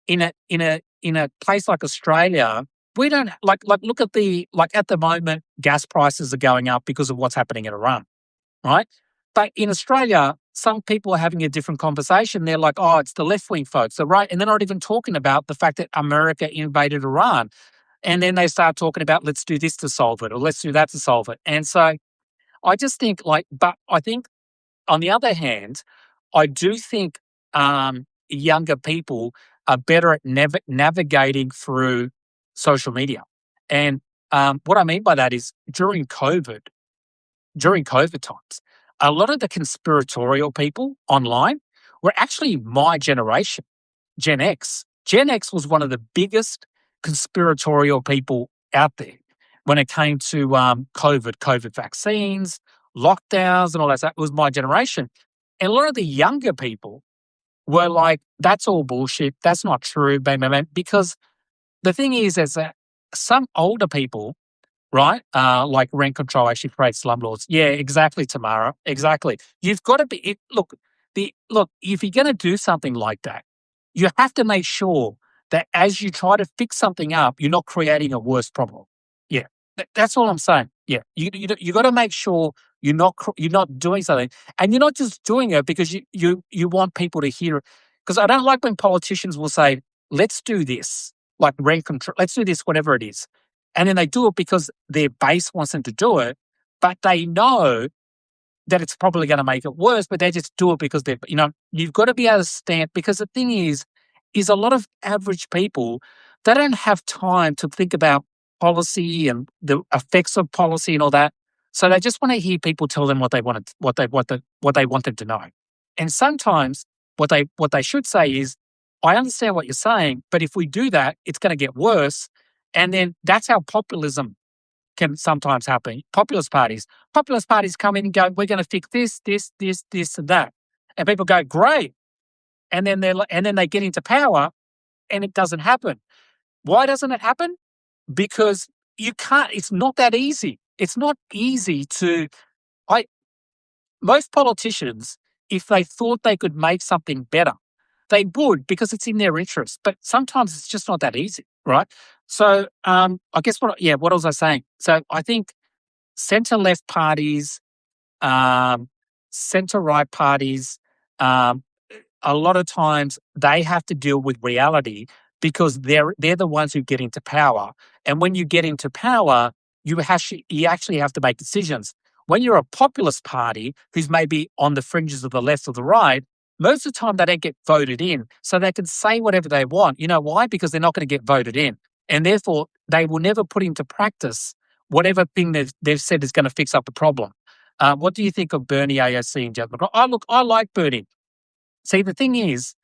Speaker 1: in a place like Australia, we don't look at at the moment, gas prices are going up because of what's happening in Iran, right? But in Australia, some people are having a different conversation. They're like, oh, it's the left wing folks, so right, and they're not even talking about the fact that America invaded Iran. And then they start talking about let's do this to solve it or let's do that to solve it. And so I just think but I think on the other hand, I do think younger people are better at navigating through social media. And what I mean by that is during COVID times, a lot of the conspiratorial people online were actually my generation, Gen X. Gen X was one of the biggest conspiratorial people out there when it came to COVID vaccines, lockdowns, and all that stuff. It was my generation. And a lot of the younger people were like, that's all bullshit. That's not true, bang, bang, bang. Because the thing is that some older people, right? Like rent control actually creates slumlords. Yeah, exactly, Tamara. Exactly. You've got to be look. If you're going to do something like that, you have to make sure that as you try to fix something up, you're not creating a worse problem. Yeah, that's all I'm saying. Yeah, you got to make sure you're not doing something, and you're not just doing it because you want people to hear it. Because I don't like when politicians will say, "Let's do this," like rent control. Let's do this, whatever it is, and then they do it because their base wants them to do it, but they know that it's probably going to make it worse, but they just do it because you've got to be able to stand, because the thing is a lot of average people, they don't have time to think about policy and the effects of policy and all that. So they just want to hear people tell them what they want them to know. And sometimes what they should say is, I understand what you're saying, but if we do that, it's going to get worse. And then that's how populism can sometimes happen. Populist parties come in and go, we're going to fix this, and that, and people go, great, and then they get into power, and it doesn't happen. Why doesn't it happen? Because you can't. It's not that easy. It's not easy to. I Most politicians, if they thought they could make something better, they would, because it's in their interest. But sometimes it's just not that easy, right? So I guess what was I saying? So I think centre left parties, um, centre right parties, um, a lot of times they have to deal with reality because they're the ones who get into power. And when you get into power, you actually have to make decisions. When you're a populist party who's maybe on the fringes of the left or the right, most of the time they don't get voted in. So they can say whatever they want. You know why? Because they're not going to get voted in. And therefore, they will never put into practice whatever thing they've said is going to fix up the problem. What do you think of Bernie, AOC, and Jasmine? I like Bernie. See, the thing is,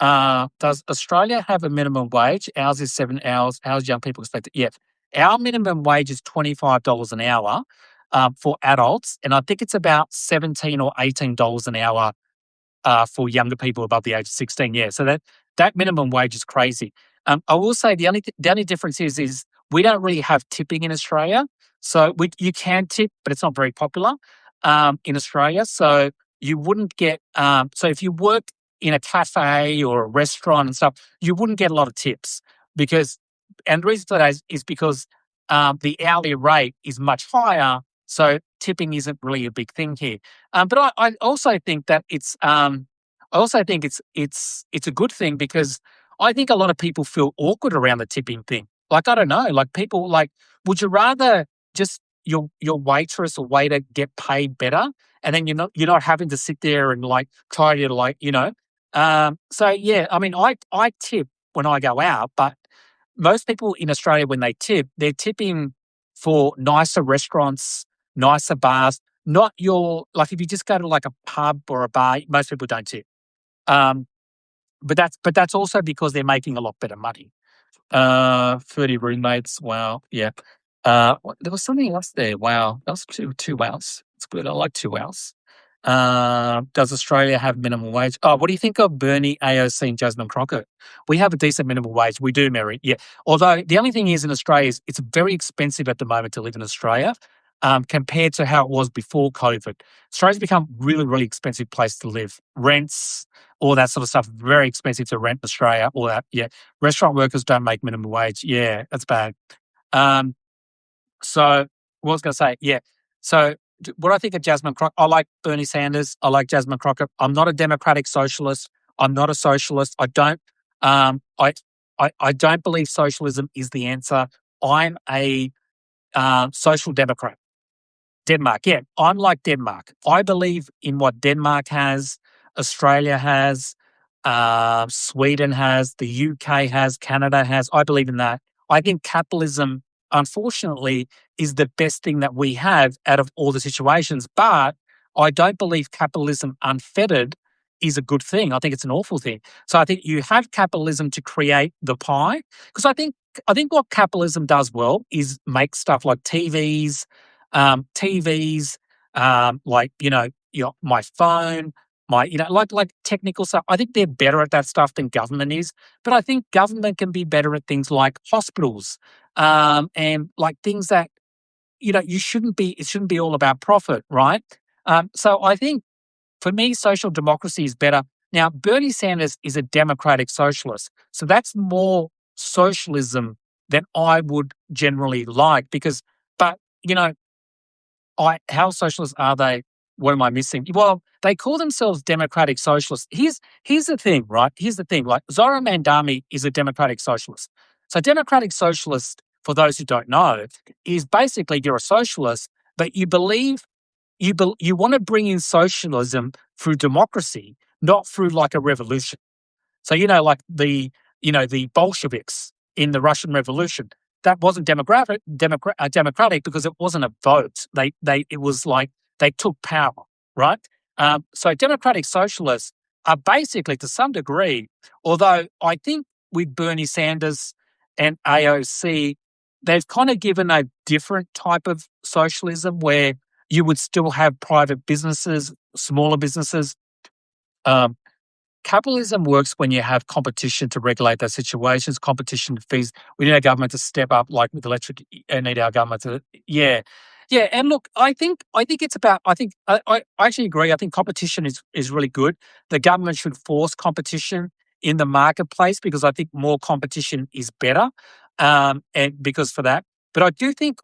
Speaker 1: does Australia have a minimum wage? Ours is 7 hours. How's young people expect it? Yeah. Our minimum wage is $25 an hour for adults, and I think it's about $17 or $18 an hour for younger people above the age of 16. Yeah, so that minimum wage is crazy. I will say the only difference is we don't really have tipping in Australia. So you can tip, but it's not very popular in Australia. So you wouldn't get so if you work in a cafe or a restaurant and stuff, you wouldn't get a lot of tips because, and the reason for that is because the hourly rate is much higher. So tipping isn't really a big thing here. But I also think that it's a good thing because I think a lot of people feel awkward around the tipping thing. Like, I don't know, like people like, would you rather just your waitress or waiter get paid better, and then you're not having to sit there and like try to so yeah, I mean, I tip when I go out, but most people in Australia, when they tip, they're tipping for nicer restaurants, nicer bars, not like if you just go to like a pub or a bar, most people don't tip. Um, but that's also because they're making a lot better money. 30 roommates. Wow. Yeah. There was something else there. Wow. That was two wows. It's good. I like 2 wows. Does Australia have minimum wage? Oh, what do you think of Bernie, AOC, and Jasmine Crockett? We have a decent minimum wage. We do, Mary. Yeah. Although the only thing is in Australia is it's very expensive at the moment to live in Australia compared to how it was before COVID. Australia's become really, really expensive place to live. Rents, all that sort of stuff, very expensive to rent in Australia. All that, yeah. Restaurant workers don't make minimum wage. Yeah, that's bad. Um, so what I was going to say, yeah. So what I think of Jasmine Crockett, I like Bernie Sanders. I like Jasmine Crockett. I'm not a democratic socialist. I'm not a socialist. I don't. I don't believe socialism is the answer. I'm a social democrat. Denmark, yeah. I'm like Denmark. I believe in what Denmark has, Australia has, Sweden has, the UK has, Canada has. I believe in that. I think capitalism, unfortunately, is the best thing that we have out of all the situations. But I don't believe capitalism unfettered is a good thing. I think it's an awful thing. So I think you have capitalism to create the pie. Because I think what capitalism does well is make stuff like TVs, like my phone. like technical stuff. I think they're better at that stuff than government is. But I think government can be better at things like hospitals, and like things that it shouldn't be all about profit, right? So I think for me, social democracy is better. Now, Bernie Sanders is a democratic socialist. So that's more socialism than I would generally like but, you know, how socialist are they? What am I missing? Well, they call themselves democratic socialists. Here's the thing, right? Here's the thing. Like Zoran Mandami is a democratic socialist. So democratic socialist, for those who don't know, is basically you're a socialist, but you want to bring in socialism through democracy, not through like a revolution. So, like the Bolsheviks in the Russian Revolution, that wasn't democratic because it wasn't a vote. It was like they took power, right? So democratic socialists are basically, to some degree, although I think with Bernie Sanders and AOC, they've kind of given a different type of socialism where you would still have private businesses, smaller businesses. Um, Capitalism works when you have competition to regulate those situations, competition fees. We need our government to step up, like with electric, and need our government to, yeah, yeah. And look, I think it's about. I actually agree. I think competition is really good. The government should force competition in the marketplace because I think more competition is better. And because for that, but I do think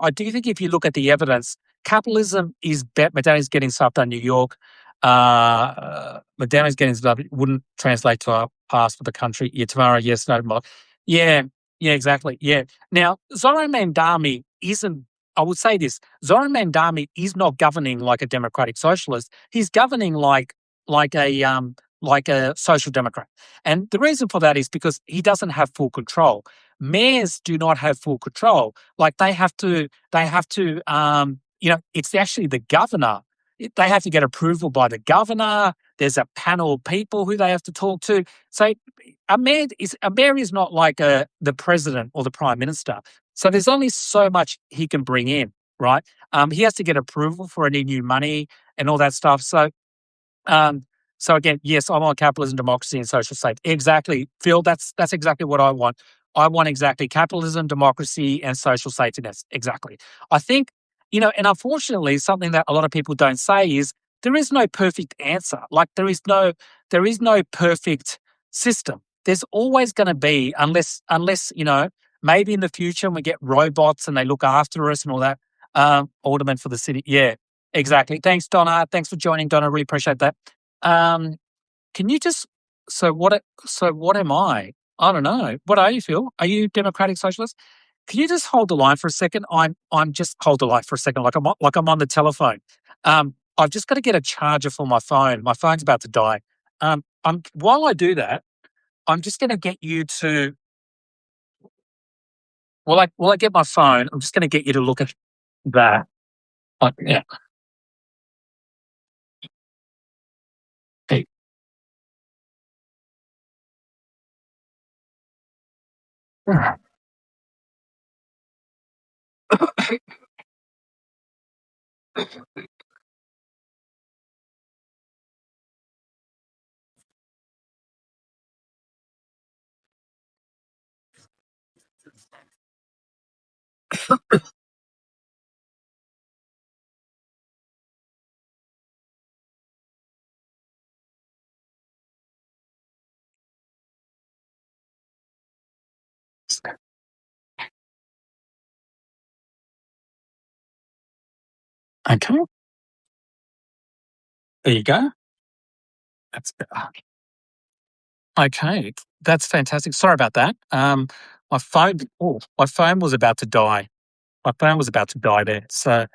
Speaker 1: if you look at the evidence, capitalism is better. Madani's getting stuff done in New York. Madonna's getting stuff. It wouldn't translate to our past for the country. Yeah, tomorrow, yes, no, tomorrow. Yeah, yeah, exactly. Yeah. Now, Zoran Mandami isn't, I would say this, Zoran Mandami is not governing like a democratic socialist. He's governing like a social democrat. And the reason for that is because he doesn't have full control. Mayors do not have full control. Like it's actually the governor. They have to get approval by the governor. There's a panel of people who they have to talk to. So a mayor is not like the president or the prime minister. So there's only so much he can bring in, right? He has to get approval for any new money and all that stuff. Um, so again, yes, I want capitalism, democracy, and social state. Exactly, Phil. That's exactly what I want. I want exactly capitalism, democracy, and social safety nets. Exactly. I think and unfortunately, something that a lot of people don't say is there is no perfect answer. Like there is no perfect system. There's always going to be unless maybe in the future when we get robots and they look after us and all that. Alderman for the city. Yeah, exactly. Thanks, Donna. Thanks for joining, Donna. Really appreciate that. Um, can you just so what am I? I don't know. What are you, Phil? Are you Democratic Socialist? Can you just hold the line for a second? I'm just hold the line for a second, like I'm on the telephone. I've just got to get a charger for my phone. My phone's about to die. While I do that, I'm just going to get you to. While I get my phone, I'm just going to get you to look at that. Yeah. Hey. Okay. There you go. That's okay. That's fantastic. Sorry about that. My phone was about to die. My phone was about to die there. So,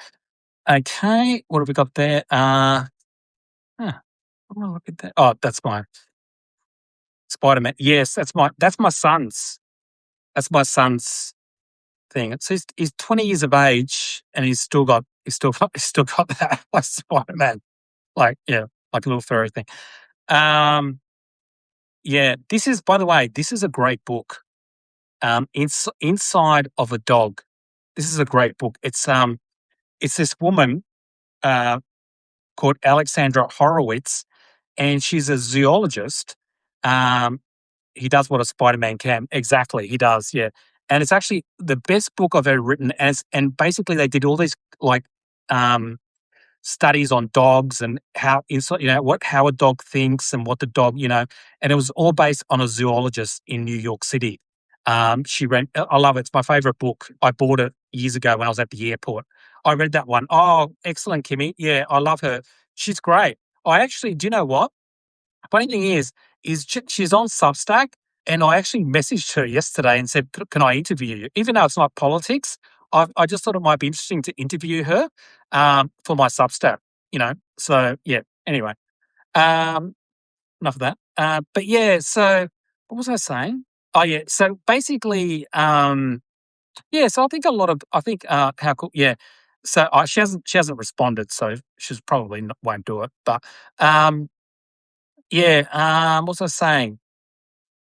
Speaker 1: okay, what have we got there? I wanna look at that. Oh, that's my Spider-Man. Yes, that's my son's. That's my son's thing. It's he's 20 years of age and he's still got that like Spider-Man. Like, yeah, like a little furry thing. Um, yeah, by the way, this is a great book. Inside of a Dog. This is a great book. It's this woman uh, called Alexandra Horowitz, and she's a zoologist. Um, he does what a Spider-Man can. Exactly, he does, yeah. And it's actually the best book I've ever written, and basically they did all these, like, um, studies on dogs and how inside, how a dog thinks and what the dog, and it was all based on a zoologist in New York City. She ran. I love it. It's my favorite book. I bought it years ago when I was at the airport. I read that one. Oh, excellent, Kimmy. Yeah, I love her. She's great. I actually, do you know what? Funny thing is she's on Substack, and I actually messaged her yesterday and said, "Can I interview you?" Even though it's not politics, I just thought it might be interesting to interview her for my Substack. So yeah. Anyway, um, enough of that. But yeah, so what was I saying? Oh yeah, so basically, yeah. So I think how cool. Yeah. So she hasn't responded, so she's probably not, won't do it. But um, yeah. What was I saying?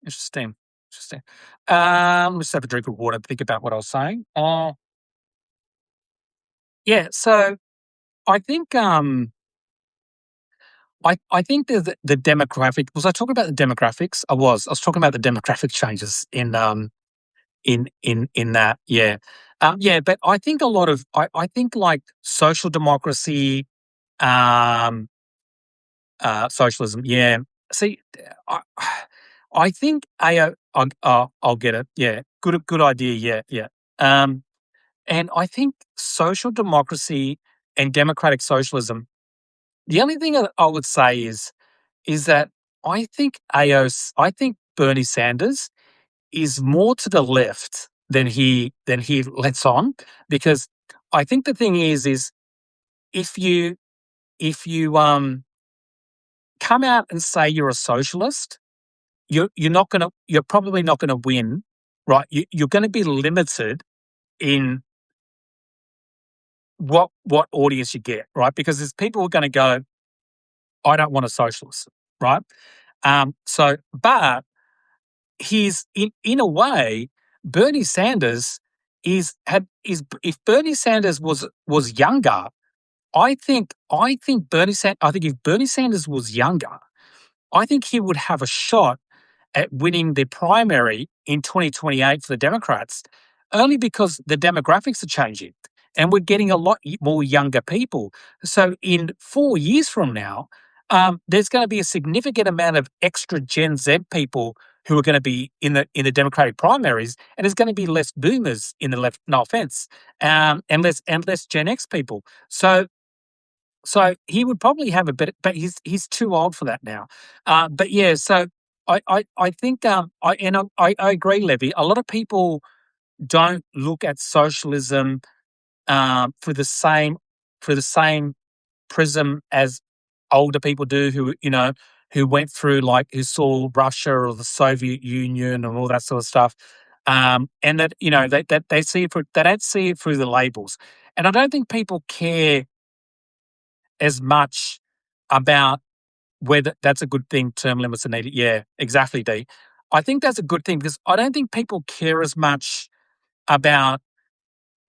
Speaker 1: Interesting. Interesting. Let's have a drink of water, think about what I was saying. Yeah, so I think I think the demographic, was I talking about the demographics? I was. I was talking about the demographic changes in that, yeah. Yeah, but I think I think like social democracy, um socialism, yeah. See, I I think I'll get it. Yeah, good idea. Yeah, yeah. Um, and I think social democracy and democratic socialism. The only thing that I would say is that I think Bernie Sanders is more to the left than he lets on, because I think the thing is if you come out and say you're a socialist, you're probably not gonna win, right? You're gonna be limited in what audience you get, right? Because there's people who are gonna go, "I don't want a socialist," right? But he's in a way, Bernie Sanders is if Bernie Sanders was younger, I think if Bernie Sanders was younger, I think he would have a shot at winning the primary in 2028 for the Democrats, only because the demographics are changing and we're getting a lot more younger people. So in 4 years from now, there's going to be a significant amount of extra Gen Z people who are going to be in the Democratic primaries, and there's going to be less boomers in the left. No offense, and less Gen X people. So he would probably have a bit, but he's too old for that now. But yeah, so I think I agree, Levy. A lot of people don't look at socialism for the same prism as older people do, who went through, like, who saw Russia or the Soviet Union and all that sort of stuff. And that, they see it they don't see it through the labels. And I don't think people care as much about whether that's a good thing, term limits are needed. Yeah, exactly, D. I think that's a good thing, because I don't think people care as much about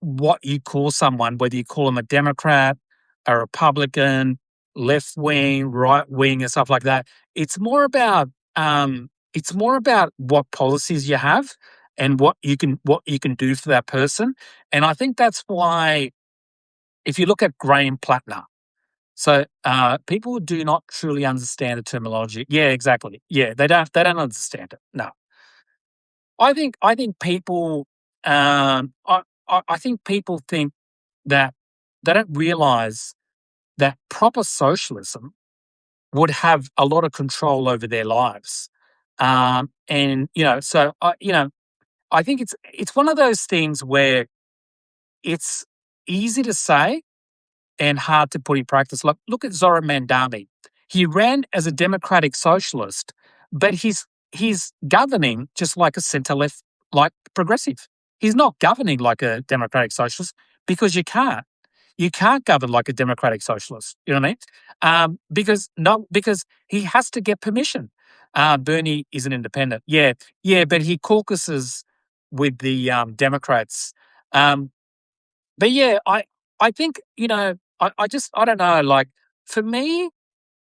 Speaker 1: what you call someone, whether you call them a Democrat, a Republican, left wing, right wing, and stuff like that. It's more about what policies you have and what you can do for that person. And I think that's why, if you look at Graham Plattner, so people do not truly understand the terminology. Yeah, exactly. Yeah, they don't understand it. No, I think people I think people think that they don't realize that proper socialism would have a lot of control over their lives. And so I think it's one of those things where it's easy to say and hard to put in practice. Look at Zoran Mandami. He ran as a democratic socialist, but he's governing just like a centre left, like progressive. He's not governing like a democratic socialist, because you can't. You can't govern like a democratic socialist. You know what I mean? Because he has to get permission. Bernie is an independent. Yeah, yeah, but he caucuses with the Democrats. Um, but yeah, I think, I don't know, like, for me,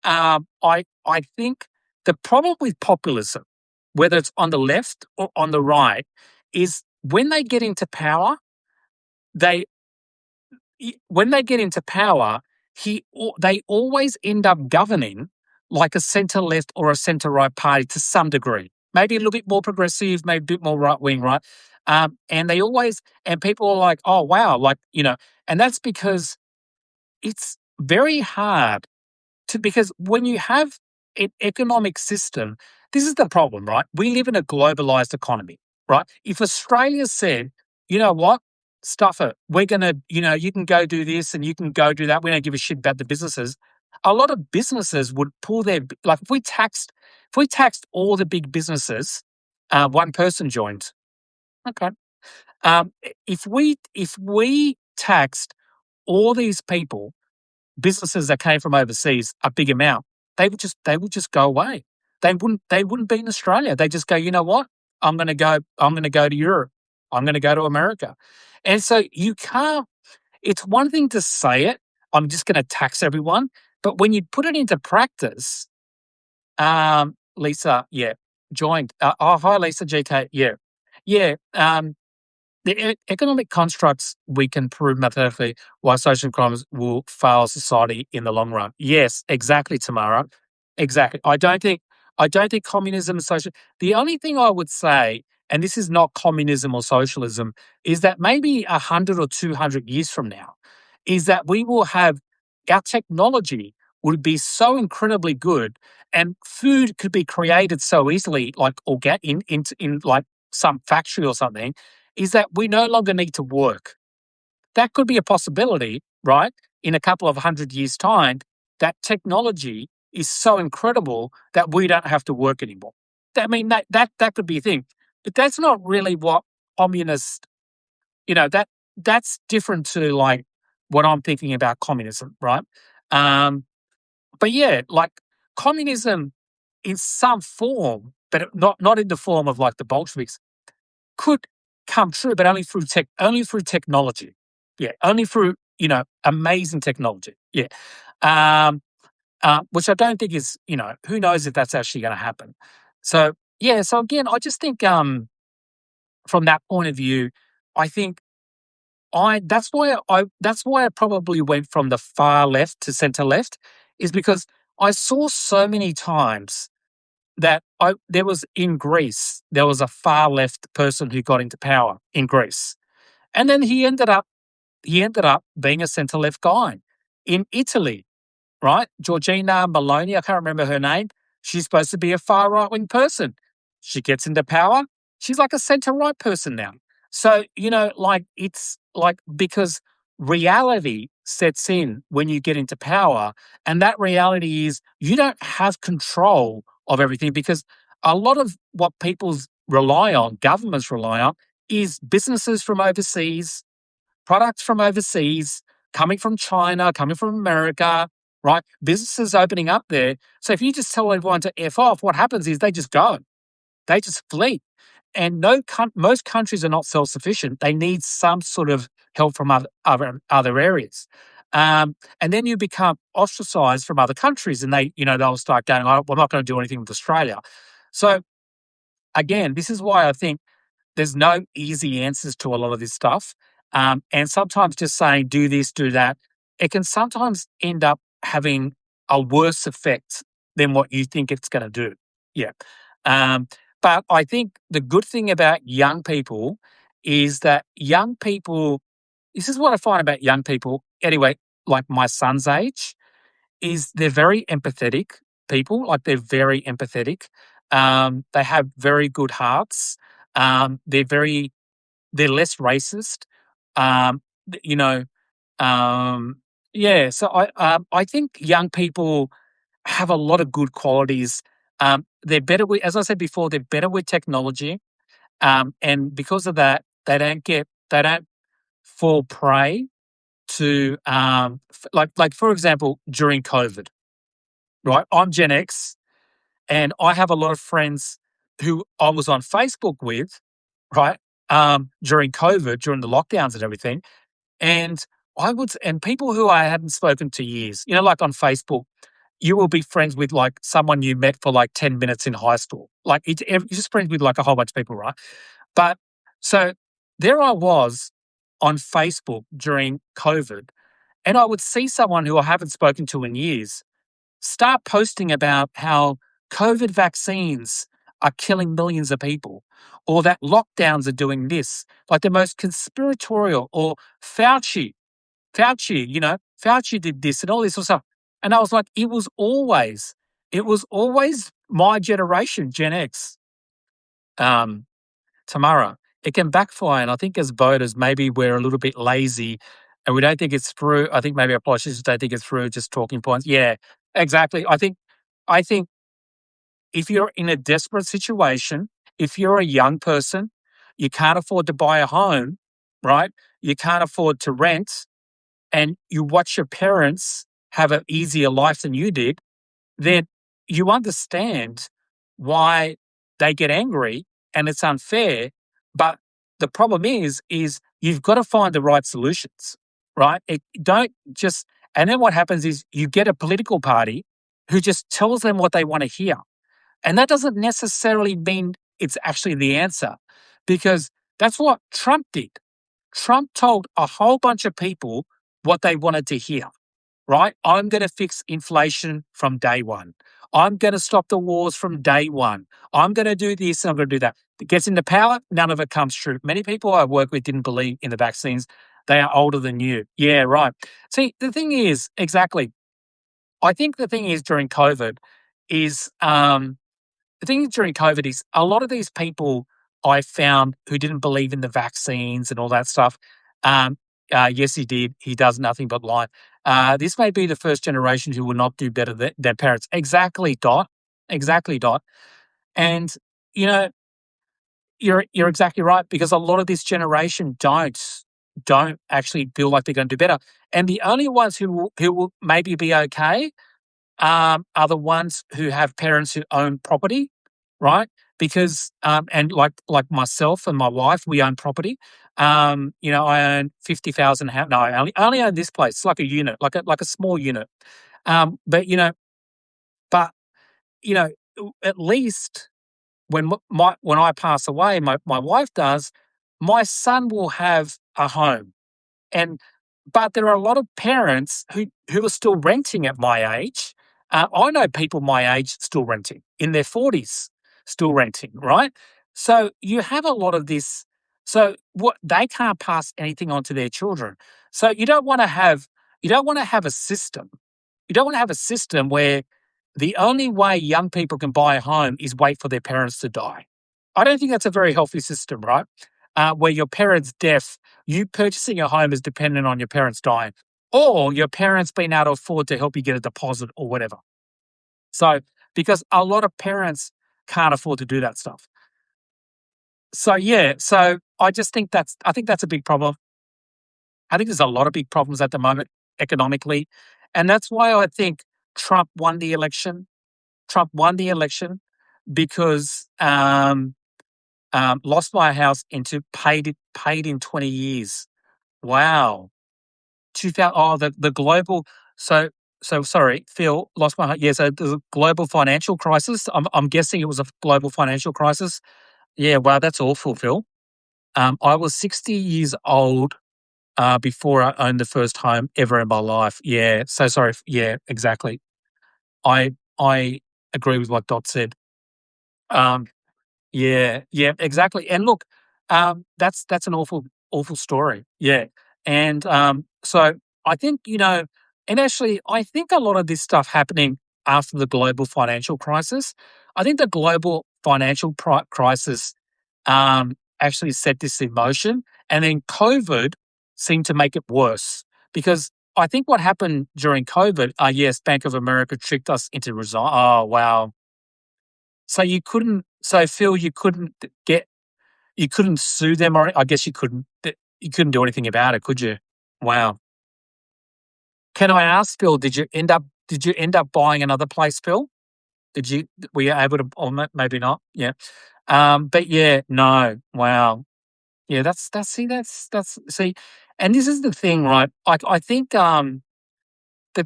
Speaker 1: I think the problem with populism, whether it's on the left or on the right, is when they get into power, they when they get into power, they always end up governing like a centre left or a centre right party to some degree. Maybe a little bit more progressive, maybe a bit more right wing, right? And they always and people are like, oh wow, and that's because it's very hard because when you have an economic system, this is the problem, right? We live in a globalized economy, right? If Australia said, you know what, stuff it, we're going to, you can go do this and you can go do that. We don't give a shit about the businesses. A lot of businesses would pull like if we taxed all the big businesses, one person joined. Okay. If we taxed all these people, businesses that came from overseas, a big amount, they would just go away. They wouldn't be in Australia. They just go, you know what? I'm gonna go to Europe. I'm gonna go to America. And so you can't it's one thing to say it, I'm just gonna tax everyone. But when you put it into practice, Lisa, yeah, joined. Oh, hi Lisa, GK, yeah. Yeah. The economic constructs we can prove mathematically why social crimes will fail society in the long run. Yes, exactly, Tamara. Exactly. I don't think communism is social. The only thing I would say, and this is not communism or socialism, is that maybe 100 or 200 years from now, is that we will have our technology would be so incredibly good, and food could be created so easily, like in like some factory or something, is that we no longer need to work. That could be a possibility, right? In a couple of 100 years' time, that technology is so incredible that we don't have to work anymore. I mean, that could be a thing, but that's not really what communist. That's different to like what I'm thinking about communism, right? Um, but yeah, like communism in some form, but not in the form of like the Bolsheviks, could come true, but only through technology. Yeah, only through amazing technology. Yeah, um, which I don't think is who knows if that's actually going to happen. So yeah, so again, I just think from that point of view, I think that's why I probably went from the far left to center left, is because I saw so many times that there was in Greece, there was a far left person who got into power in Greece. And then he ended up being a centre left guy. In Italy, right? Georgina Meloni, I can't remember her name. She's supposed to be a far right wing person. She gets into power. She's like a centre right person now. So, like it's like because reality sets in when you get into power. And that reality is you don't have control of everything because a lot of what people rely on, governments rely on, is businesses from overseas, products from overseas, coming from China, coming from America, right? Businesses opening up there. So if you just tell everyone to F off, what happens is they just go, they just flee. And most countries are not self sufficient. They need some sort of help from other areas. And then you become ostracized from other countries and they'll start going, oh, we're not going to do anything with Australia. So again, this is why I think there's no easy answers to a lot of this stuff. And sometimes just saying, do this, do that, it can sometimes end up having a worse effect than what you think it's going to do. Yeah. Um, but I think the good thing about young people is that young people, this is what I find about young people, anyway, like my son's age, is they're very empathetic people. Like they're very empathetic. They have very good hearts. They're less racist. Um, th- you know, yeah. So I think young people have a lot of good qualities. They're better with, as I said before, they're better with technology. And because of that, they don't fall prey to like for example during COVID, right? I'm Gen X, and I have a lot of friends who I was on Facebook with, right? During COVID, during the lockdowns and everything. And and people who I hadn't spoken to years, like on Facebook, you will be friends with like someone you met for like 10 minutes in high school. Like you're just friends with like a whole bunch of people, right? But so there I was on Facebook during COVID, and I would see someone who I haven't spoken to in years start posting about how COVID vaccines are killing millions of people, or that lockdowns are doing this, like the most conspiratorial, or Fauci, Fauci did this and all this sort of stuff. And I was like, it was always my generation, Gen X, um, Tamara. It can backfire. And I think as voters, maybe we're a little bit lazy and we don't think it's through. I think maybe our politicians don't think it's through just talking points. Yeah, exactly. I think if you're in a desperate situation, if you're a young person, you can't afford to buy a home, right? You can't afford to rent, and you watch your parents have an easier life than you did, then you understand why they get angry and it's unfair. But the problem is you've got to find the right solutions, right? Don't just, and then what happens is you get a political party who just tells them what they want to hear. And that doesn't necessarily mean it's actually the answer, because that's what Trump did. Trump told a whole bunch of people what they wanted to hear, right? I'm going to fix inflation from day one. I'm going to stop the wars from day one. I'm going to do this and I'm going to do that. It gets into power, none of it comes true. Many people I work with didn't believe in the vaccines. They are older than you. Yeah, right. See, the thing is, exactly, I think the thing is during COVID is, a lot of these people I found who didn't believe in the vaccines and all that stuff. Um, yes, he did. He does nothing but lie. This may be the first generation who will not do better than their parents. Exactly, Dot. Exactly, Dot. And you know, you're exactly right, because a lot of this generation don't actually feel like they're going to do better. And the only ones who will maybe be okay are the ones who have parents who own property, right? Because and like myself and my wife, we own property. I own 50,000 house. No, I only own this place. It's like a unit, like a small unit. But but you know, at least when I pass away, my wife does, my son will have a home. And but there are a lot of parents who are still renting at my age. I know people my age still renting, in their 40s, still renting, right? So you have a lot of this. So what, they can't pass anything on to their children. So you don't want to have a system. You don't want to have a system where the only way young people can buy a home is wait for their parents to die. I don't think that's a very healthy system, right? Where your parents' death, you purchasing a home is dependent on your parents dying, or your parents being able to afford to help you get a deposit or whatever. So, because a lot of parents can't afford to do that stuff. So yeah, so I think that's a big problem. I think there's a lot of big problems at the moment economically, and that's why I think Trump won the election. Trump won the election because lost my house into paid in 20 years. Wow. 2000, oh, the global, so sorry, Phil, lost my heart. Yeah, so the global financial crisis. I'm guessing it was a global financial crisis. Yeah, wow, that's awful, Phil. I was 60 years old before I owned the first home ever in my life. Yeah, so sorry. Yeah, exactly. I agree with what Dot said. Um, Yeah, yeah, exactly. And look, that's an awful story. Yeah, and so I think and actually, I think a lot of this stuff happening after the global financial crisis. I think the global financial crisis actually set this in motion, and then COVID seemed to make it worse, because I think what happened during COVID, yes, Bank of America tricked us into resign. Oh wow, so you couldn't, so Phil, you couldn't sue them, or I guess you couldn't do anything about it, could you? Wow. Can I ask, Phil, did you end up buying another place, Phil? Were you able to, or maybe not? Yeah. But yeah, no. Wow. Yeah, see, and this is the thing, right? I think the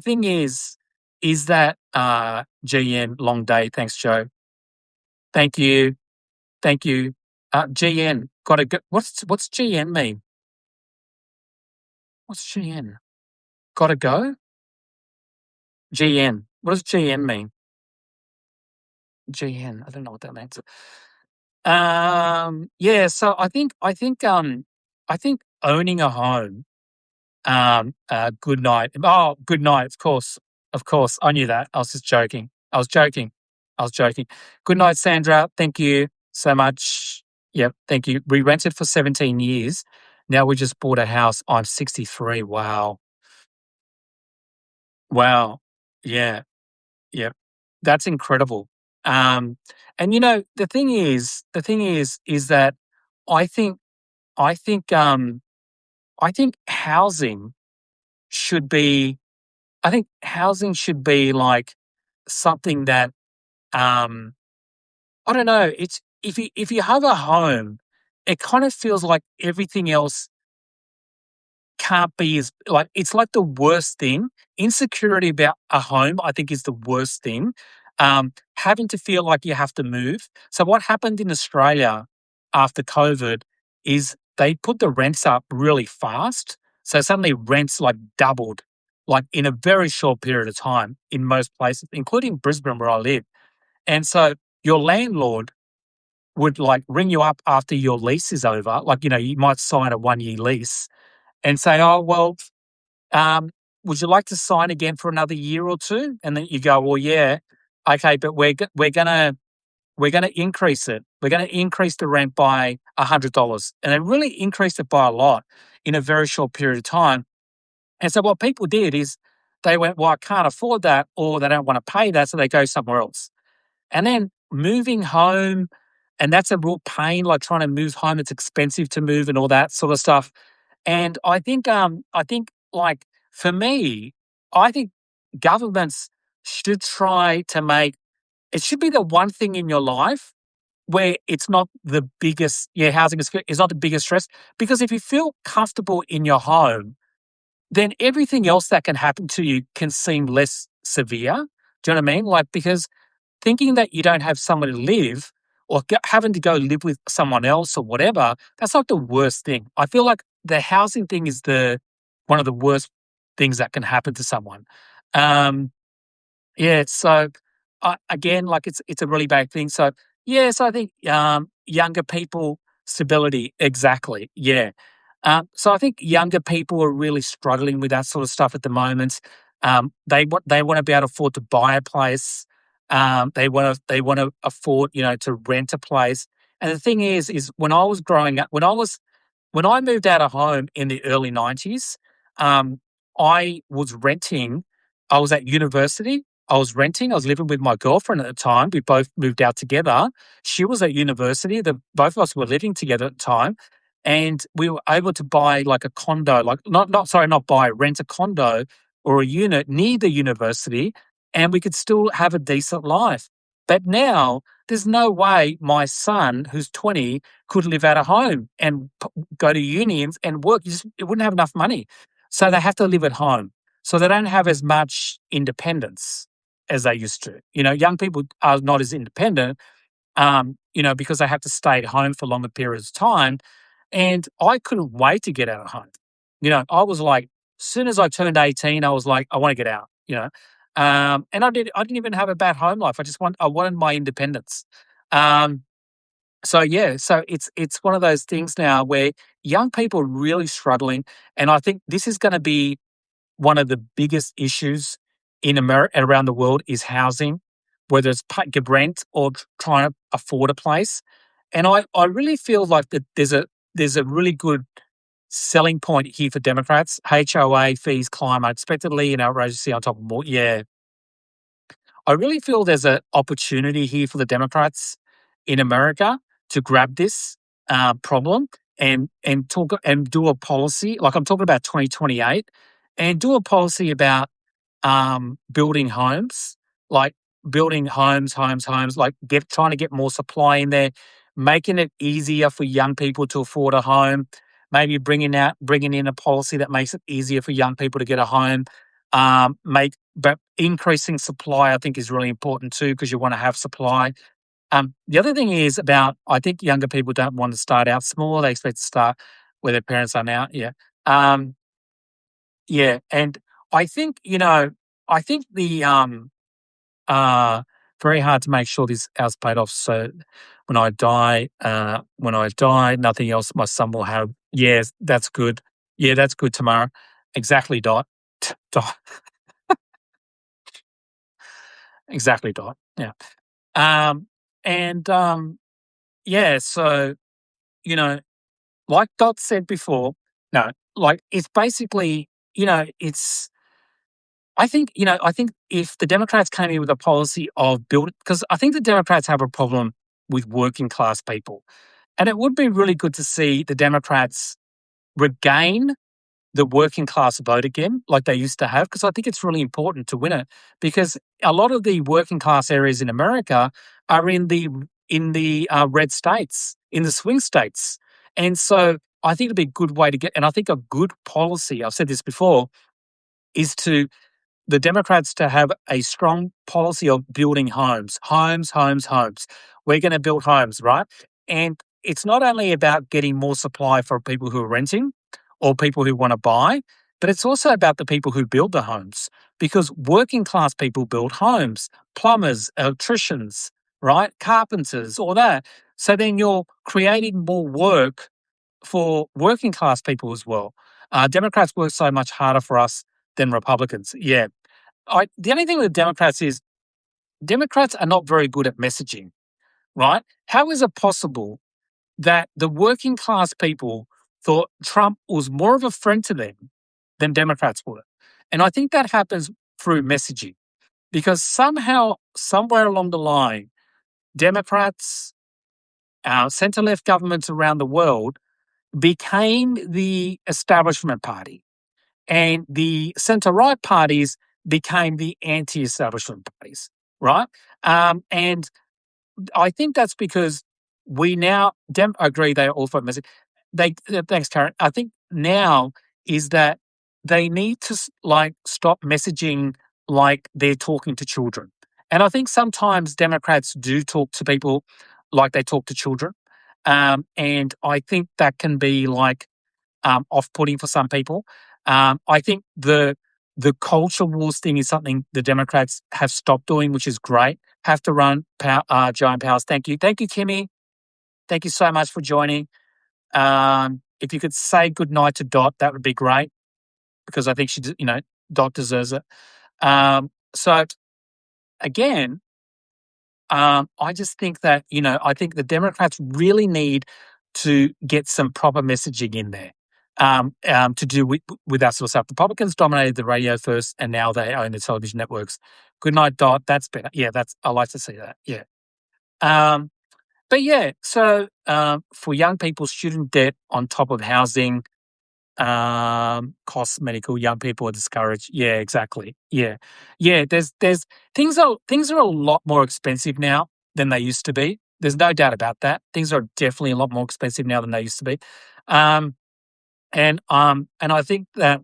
Speaker 1: thing is that GN, long day. Thanks, Joe. Thank you. Thank you. GN, gotta go. What's GN mean? What's GN? Gotta go? GN. What does GN mean? GN. I don't know what that means. Yeah, so I think owning a home, good night. Oh, good night, of course. Of course. I knew that. I was just joking. I was joking. I was joking. Good night, Sandra. Thank you so much. Yep, thank you. We rented for 17 years. Now we just bought a house. I'm 63. Wow. Wow. Yeah. Yep. That's incredible. Um, and the thing is that I think I think I think housing should be I think housing should be like something that um I don't know, it's if you have a home, it kind of feels like everything else can't be as like it's like the worst thing. Insecurity about a home, I think, is the worst thing. Having to feel like you have to move. So what happened in Australia after COVID is they put the rents up really fast. So suddenly rents like doubled, like in a very short period of time in most places, including Brisbane where I live. And so your landlord would like ring you up after your lease is over. Like, you might sign a 1 year lease and say, "Oh, well, um, would you like to sign again for another year or two?" And then you go, "Well, yeah, okay, but we're gonna increase it. We're gonna increase the rent by $100," and they really increased it by a lot in a very short period of time. And so what people did is they went, "Well, I can't afford that," or they don't want to pay that, so they go somewhere else. And then moving home, and that's a real pain. Like trying to move home, it's expensive to move and all that sort of stuff. And I think like for me, I think governments should try to make it should be the one thing in your life where it's not the biggest. Yeah, housing is not the biggest stress because if you feel comfortable in your home, then everything else that can happen to you can seem less severe. Do you know what I mean? Like because thinking that you don't have somewhere to live or having to go live with someone else or whatever, that's not the worst thing. I feel like the housing thing is the one of the worst things that can happen to someone. Um, yeah, so again, like it's a really bad thing. So yes, I think younger people stability exactly. Yeah, so I think younger people are really struggling with that sort of stuff at the moment. They want to be able to afford to buy a place. They want to afford to rent a place. And the thing is when I was growing up, when I moved out of home in the early 90s, I was renting. I was at university. I was renting. I was living with my girlfriend at the time. We both moved out together. She was at university. Both of us were living together at the time. And we were able to buy like a condo, like not buy, rent a condo or a unit near the university, and we could still have a decent life. But now there's no way my son, who's 20, could live out of home and go to uni and work. It wouldn't have enough money. So they have to live at home. So they don't have as much independence as they used to. Young people are not as independent, because they have to stay at home for longer periods of time. And I couldn't wait to get out of home. I was like, as soon as I turned 18, I was like, I want to get out. And I didn't even have a bad home life. I wanted my independence. Um, so yeah, so it's one of those things now where young people are really struggling, and I think this is going to be one of the biggest issues in America and around the world is housing, whether it's paying rent or trying to afford a place. And I really feel like that there's a really good selling point here for Democrats. HOA fees climb unexpectedly and outrageously on top of more. Yeah, I really feel there's an opportunity here for the Democrats in America to grab this problem and talk and do a policy. Like I'm talking about 2028, and do a policy about building homes, like building homes, like trying to get more supply in there, making it easier for young people to afford a home. Maybe bringing in a policy that makes it easier for young people to get a home. but increasing supply, I think, is really important too, because you want to have supply. The other thing is about, I think younger people don't want to start out small. They expect to start where their parents are now. Yeah. Um, yeah. And I think, I think very hard to make sure this house paid off. So when I die, nothing else my son will have. Yes, that's good. Yeah, that's good tomorrow. Exactly, Dot. Dot. Exactly, Dot. Yeah. And yeah, so, you know, like Dot said before, no, like it's basically, it's I think if the Democrats came in with a policy of building, because I think the Democrats have a problem with working class people. And it would be really good to see the Democrats regain the working class vote again, like they used to have, because I think it's really important to win it. Because a lot of the working class areas in America are in the red states, in the swing states, and so I think it'd be a good way to get. And I think a good policy, I've said this before, is to the Democrats to have a strong policy of building homes, homes, homes, homes. We're going to build homes, right? And it's not only about getting more supply for people who are renting or people who want to buy, but it's also about the people who build the homes, because working class people build homes, plumbers, electricians, right? Carpenters, all that. So then you're creating more work for working class people as well. Democrats work so much harder for us than Republicans. Yeah. The only thing with Democrats is Democrats are not very good at messaging, right? How is it possible that the working class people thought Trump was more of a friend to them than Democrats were? And I think that happens through messaging, because somehow, somewhere along the line, Democrats, center left governments around the world became the establishment party, and the centre right parties became the anti establishment parties, right? And I think that's because we now agree they are all for message. Thanks, Karen. I think now is that they need to stop messaging like they're talking to children. And I think sometimes Democrats do talk to people like they talk to children. And I think that can be off-putting for some people. I think the culture wars thing is something the Democrats have stopped doing, which is great. Have to run, giant powers. Thank you, Kimmy. Thank you so much for joining. If you could say good night to Dot, that would be great, because I think Dot deserves it. So again, I just think that, I think the Democrats really need to get some proper messaging in there, to do with that sort of stuff. Republicans dominated the radio first, and now they own the television networks. Good night, Dot. That's better. Yeah, I like to see that. Yeah. But yeah, so for young people, student debt on top of housing, costs medical, young people are discouraged. Yeah, exactly. Yeah. Yeah, there's things are a lot more expensive now than they used to be. There's no doubt about that. Things are definitely a lot more expensive now than they used to be. And I think the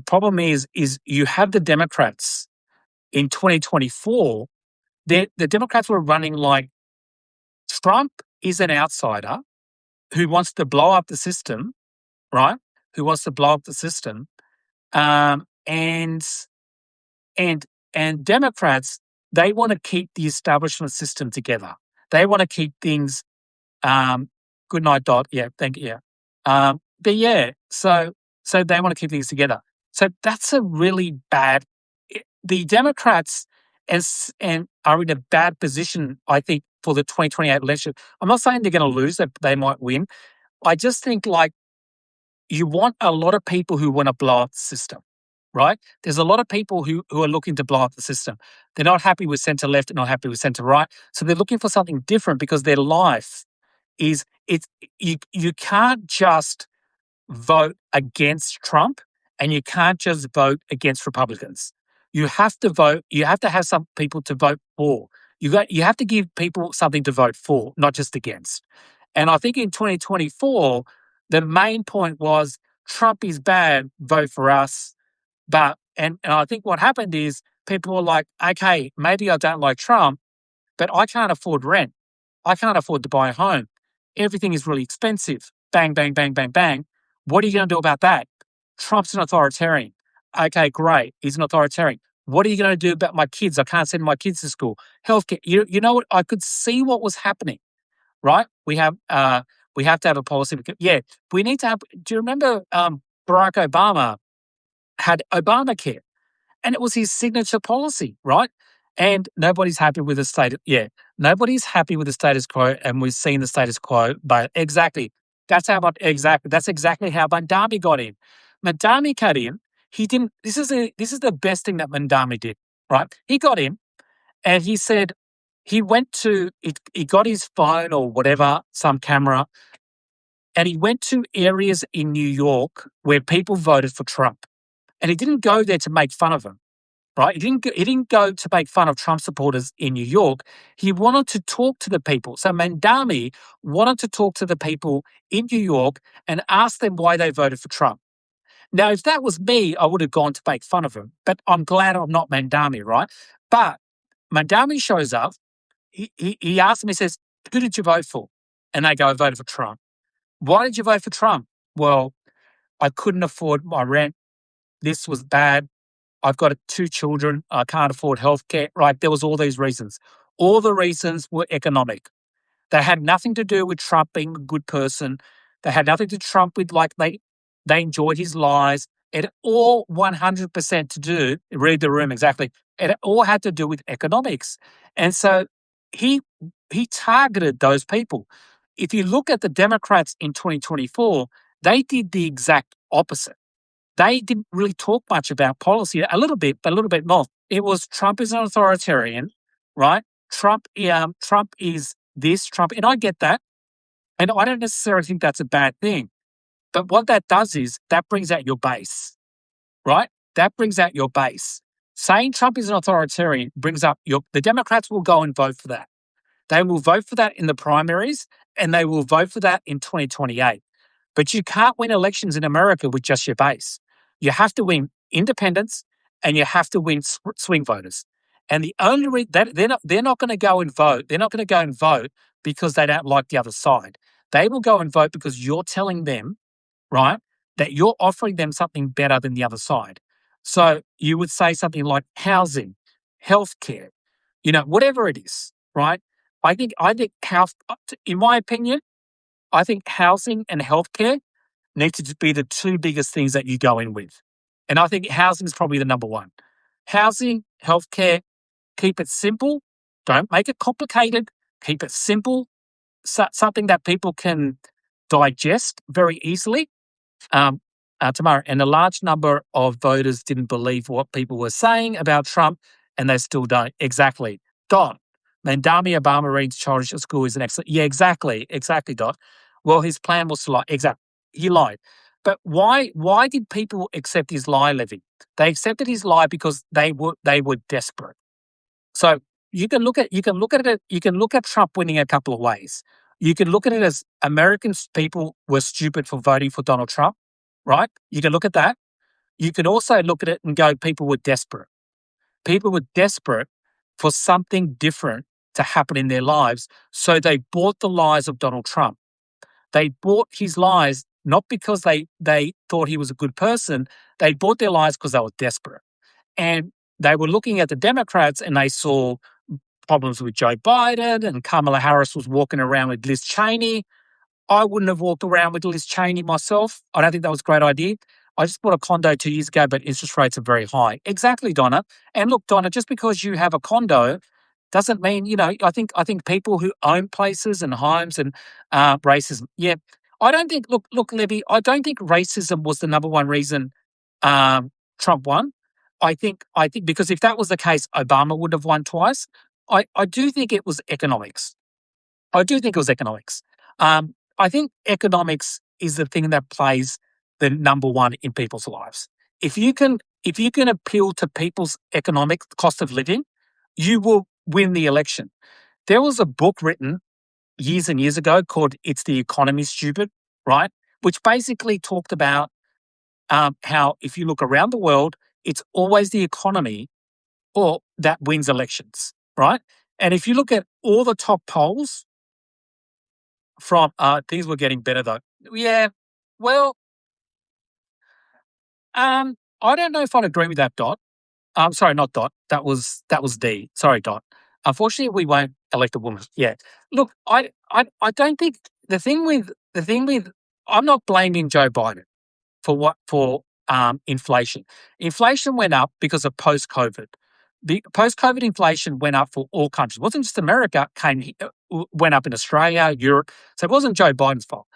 Speaker 1: problem is you have the Democrats in 2024. The Democrats were running like Trump is an outsider who wants to blow up the system, right? Who wants to blow up the system, um, and and and Democrats, they want to keep the establishment system together. They want to keep things. Um, Good night, Dot. Yeah, thank you. Yeah, but yeah, so they want to keep things together. So that's a really bad. The Democrats and are in a bad position, I think, for the 2028 election. I'm not saying they're going to lose; that they might win. I just think you want a lot of people who want to blow up the system, right? There's a lot of people who are looking to blow up the system. They're not happy with centre left and not happy with centre right. So they're looking for something different, because their life is you can't just vote against Trump, and you can't just vote against Republicans. You have to vote, you have to have some people to vote for. You have to give people something to vote for, not just against. And I think in 2024, the main point was Trump is bad, vote for us. And I think what happened is people were like, okay, maybe I don't like Trump, but I can't afford rent. I can't afford to buy a home. Everything is really expensive. Bang, bang, bang, bang, bang. What are you going to do about that? Trump's an authoritarian. Okay, great. He's an authoritarian. What are you going to do about my kids? I can't send my kids to school. Healthcare. You know what? I could see what was happening, right? We have to have a policy. Yeah, we need to have. Do you remember Barack Obama had Obamacare? And it was his signature policy, right? And nobody's happy with the state. Yeah, nobody's happy with the status quo, and we've seen the status quo. But exactly, that's exactly how Mandami got in. Mandami got in. He didn't. This is the best thing that Mandami did, right? He got in, and he said he went to he got his phone or whatever, some camera, and he went to areas in New York where people voted for Trump, and he didn't go there to make fun of him, right? He didn't go to make fun of Trump supporters in New York. He wanted to talk to the people. So Mandami wanted to talk to the people in New York and ask them why they voted for Trump. Now, if that was me, I would have gone to make fun of him. But I'm glad I'm not Mandami, right? But Mandami shows up. He asks me, he says, who did you vote for? And they go, I voted for Trump. Why did you vote for Trump? Well, I couldn't afford my rent. This was bad. I've got two children. I can't afford healthcare. Right? There was all these reasons. All the reasons were economic. They had nothing to do with Trump being a good person. They had nothing to Trump with they enjoyed his lies. It all 100% to do. Read the room exactly. It all had to do with economics, and so he he targeted those people. If you look at the Democrats in 2024, they did the exact opposite. They didn't really talk much about policy, a little bit, but a little bit more. It was Trump is an authoritarian, right? Trump is this, Trump, and I get that. And I don't necessarily think that's a bad thing. But what that does is that brings out your base, right? That brings out your base. Saying Trump is an authoritarian brings up the Democrats will go and vote for that. They will vote for that in the primaries and they will vote for that in 2028. But you can't win elections in America with just your base. You have to win independents and you have to win swing voters. And the only reason that they're not going to go and vote, they're not going to go and vote because they don't like the other side. They will go and vote because you're telling them, right, that you're offering them something better than the other side. So you would say something like housing, healthcare, whatever it is, right? I think house, in my opinion, I think housing and healthcare need to be the two biggest things that you go in with. And I think housing is probably the number one. Housing, healthcare, keep it simple. Don't make it complicated. Keep it simple. Something that people can digest very easily. Tomorrow. And a large number of voters didn't believe what people were saying about Trump, and they still don't. Exactly. Dot. Mandami Obama reads childish at school is an excellent. Yeah, exactly. Exactly, Dot. Well, his plan was to lie. Exactly. He lied. But why did people accept his lie, Levy? They accepted his lie because they were desperate. So you can look at Trump winning a couple of ways. You can look at it as Americans people were stupid for voting for Donald Trump, right? You can look at that. You can also look at it and go, people were desperate. People were desperate for something different to happen in their lives. So they bought the lies of Donald Trump. They bought his lies not because they thought he was a good person. They bought their lies because they were desperate. And they were looking at the Democrats and they saw problems with Joe Biden and Kamala Harris was walking around with Liz Cheney. I wouldn't have walked around with Liz Cheney myself. I don't think that was a great idea. I just bought a condo 2 years ago, but interest rates are very high. Exactly, Donna. And look, Donna, just because you have a condo doesn't mean, I think people who own places and homes and racism. Yeah. I don't think, look, Levy, I don't think racism was the number one reason Trump won. I think because if that was the case, Obama would have won twice. I do think it was economics. I do think it was economics. I think economics is the thing that plays the number one in people's lives. If you can appeal to people's economic cost of living, you will win the election. There was a book written years and years ago called "It's the Economy, Stupid," right? Which basically talked about how if you look around the world, it's always the economy or that wins elections, right? And if you look at all the top polls from things were getting better though. Yeah. Well, I don't know if I'd agree with that, Dot. Sorry, not Dot. That was D. Sorry, Dot. Unfortunately, we won't elect a woman. Yeah. Look, I don't think the thing with I'm not blaming Joe Biden for inflation. Inflation went up because of post COVID. Post COVID inflation went up for all countries. It wasn't just America. Went up in Australia, Europe. So it wasn't Joe Biden's fault.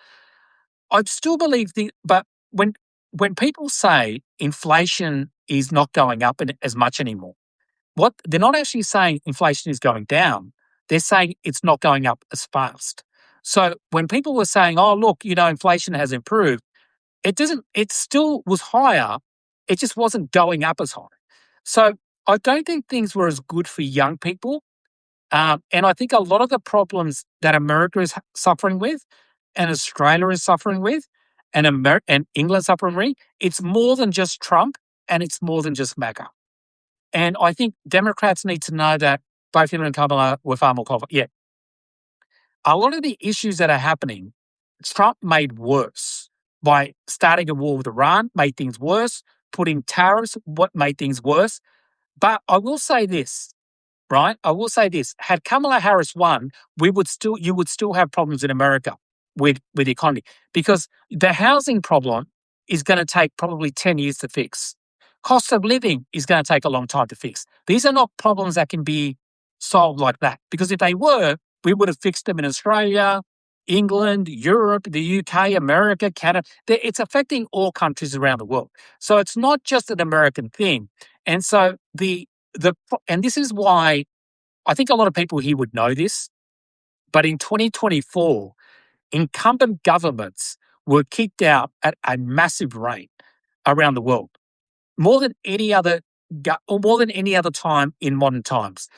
Speaker 1: I still believe but when people say inflation is not going up as much anymore, what they're not actually saying inflation is going down. They're saying it's not going up as fast. So when people were saying, "Oh, look, inflation has improved," it doesn't. It still was higher. It just wasn't going up as high. So I don't think things were as good for young people. And I think a lot of the problems that America is suffering with, and Australia is suffering with, and England suffering with, it's more than just Trump, and it's more than just MAGA. And I think Democrats need to know that both him and Kamala were far more confident. Yeah, a lot of the issues that are happening, Trump made worse by starting a war with Iran, made things worse, putting tariffs, what made things worse. But I will say this, right? I will say this: had Kamala Harris won, you would still have problems in America with the economy, because the housing problem is going to take probably 10 years to fix. Cost of living is going to take a long time to fix. These are not problems that can be solved like that, because if they were, we would have fixed them in Australia, England, Europe, the UK, America, Canada. It's affecting all countries around the world. So it's not just an American thing. And so and this is why I think a lot of people here would know this, but in 2024, incumbent governments were kicked out at a massive rate around the world, more than any other or more than any other time in modern times.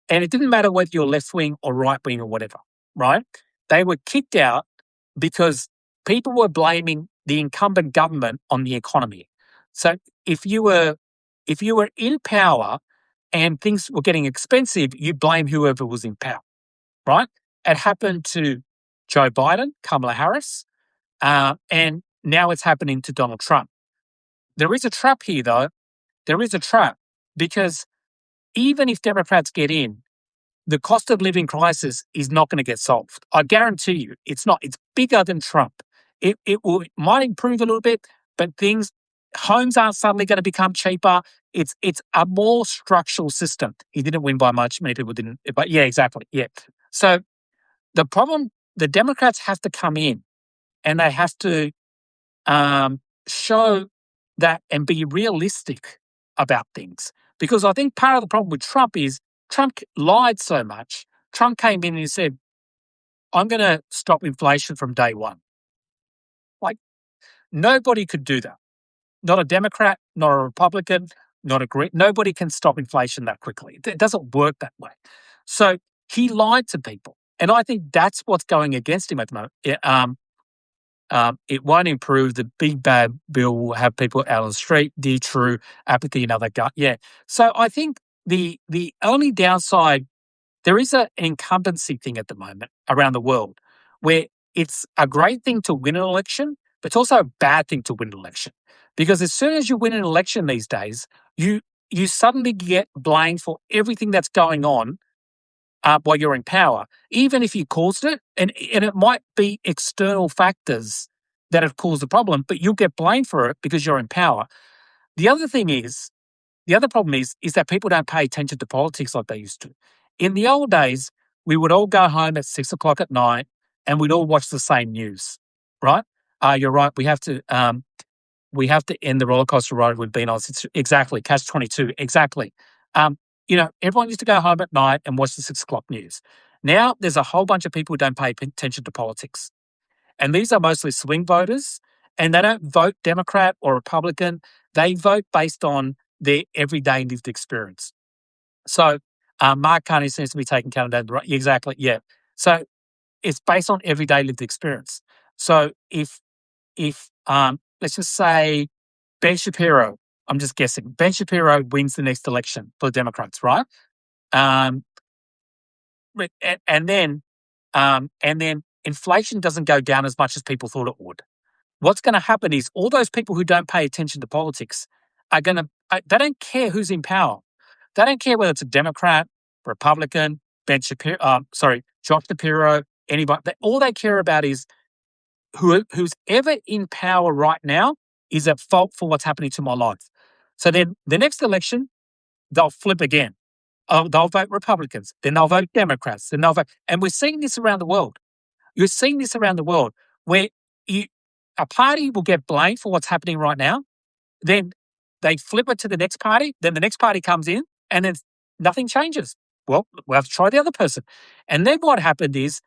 Speaker 1: And it didn't matter whether you're left wing or right wing or whatever, right? They were kicked out because people were blaming the incumbent government on the economy. So if you were in power and things were getting expensive, you blame whoever was in power, right? It happened to Joe Biden, Kamala Harris, and now it's happening to Donald Trump. There is a trap here, though. There is a trap, because even if Democrats get in, the cost of living crisis is not going to get solved. I guarantee you, it's not. It's bigger than Trump. It might improve a little bit, but homes aren't suddenly going to become cheaper. It's a more structural system. He didn't win by much. Many people didn't. But yeah, exactly. Yeah. So the problem, the Democrats have to come in and they have to show that and be realistic about things. Because I think part of the problem with Trump is Trump lied so much. Trump came in and he said, "I'm going to stop inflation from day one." Like, nobody could do that. Not a Democrat, not a Republican, not a Green. Nobody can stop inflation that quickly. It doesn't work that way. So he lied to people. And I think that's what's going against him at the moment. It won't improve. The big bad bill will have people out on the street. True, apathy, another gut. Yeah. So I think the only downside, there is an incumbency thing at the moment around the world where it's a great thing to win an election, but it's also a bad thing to win an election. Because as soon as you win an election these days, you suddenly get blamed for everything that's going on while you're in power, even if you caused it. And it might be external factors that have caused the problem, but you'll get blamed for it because you're in power. The other problem is that people don't pay attention to politics like they used to. In the old days, we would all go home at 6:00 at night and we'd all watch the same news, right? You're right. We have to end the roller coaster ride we've been on since, exactly, catch 22, exactly. Everyone used to go home at night and watch the 6:00 news. Now there's a whole bunch of people who don't pay attention to politics. And these are mostly swing voters, and they don't vote Democrat or Republican. They vote based on their everyday lived experience. So Mark Carney seems to be taking Canada right. Exactly, yeah. So it's based on everyday lived experience. So if let's just say Ben Shapiro I'm just guessing, Ben Shapiro wins the next election for the Democrats, right? Um, and then inflation doesn't go down as much as people thought it would. What's going to happen is all those people who don't pay attention to politics are going to, they don't care who's in power. They don't care whether it's a Democrat, Republican, Josh Shapiro, anybody. All they care about is who's ever in power right now is at fault for what's happening to my life. So then the next election, they'll flip again. They'll vote Republicans, then they'll vote Democrats, then they'll vote. And we're seeing this around the world. You're seeing this around the world where a party will get blamed for what's happening right now. Then they flip it to the next party. Then the next party comes in and then nothing changes. Well, we'll have to try the other person. And then what happened is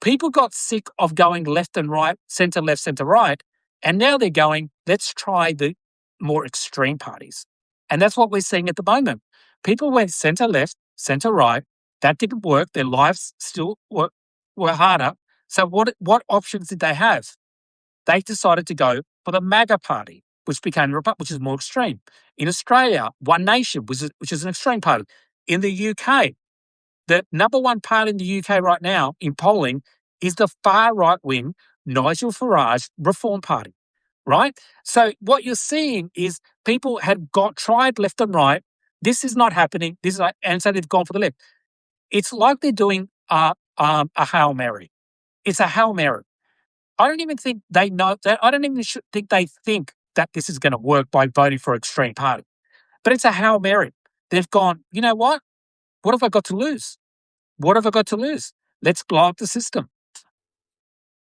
Speaker 1: people got sick of going left and right, left, centre right. And now they're going, let's try the more extreme parties. And that's what we're seeing at the moment. People went centre left, centre right. That didn't work. Their lives still were harder. So what options did they have? They decided to go for the MAGA party, which is more extreme. In Australia, One Nation, which is an extreme party. In the UK, the number one party in the UK right now in polling is the far right wing Nigel Farage Reform Party, right? So what you're seeing is people had tried left and right. This is not happening. And so they've gone for the left. It's like they're doing a Hail Mary. It's a Hail Mary. I don't even think they know that. I don't even think they think that this is going to work by voting for extreme party. But it's a Hail Mary. They've gone, you know what? What have I got to lose? What have I got to lose? Let's blow up the system.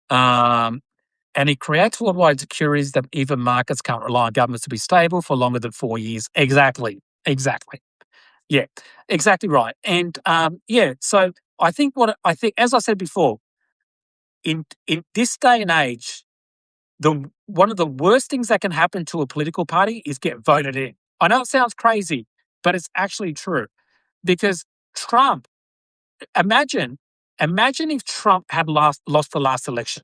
Speaker 1: And it creates worldwide securities that even markets can't rely on governments to be stable for longer than 4 years. Exactly. Yeah, exactly right. And so I think, as I said before, in this day and age, one of the worst things that can happen to a political party is get voted in. I know it sounds crazy, but it's actually true. Because Trump, imagine if Trump had lost the last election,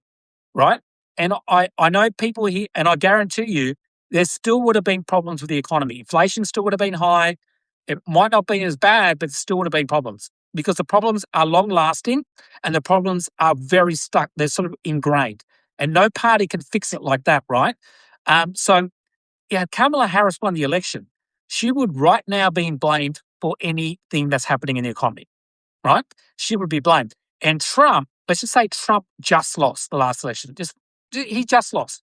Speaker 1: right? And I know people here, and I guarantee you, there still would have been problems with the economy. Inflation still would have been high. It might not be as bad, but still would have been problems because the problems are long lasting and the problems are very stuck. They're sort of ingrained. And no party can fix it like that, right? So, Kamala Harris won the election. She would right now be blamed for anything that's happening in the economy, right? She would be blamed. And Trump, let's just say Trump just lost the last election. He just lost.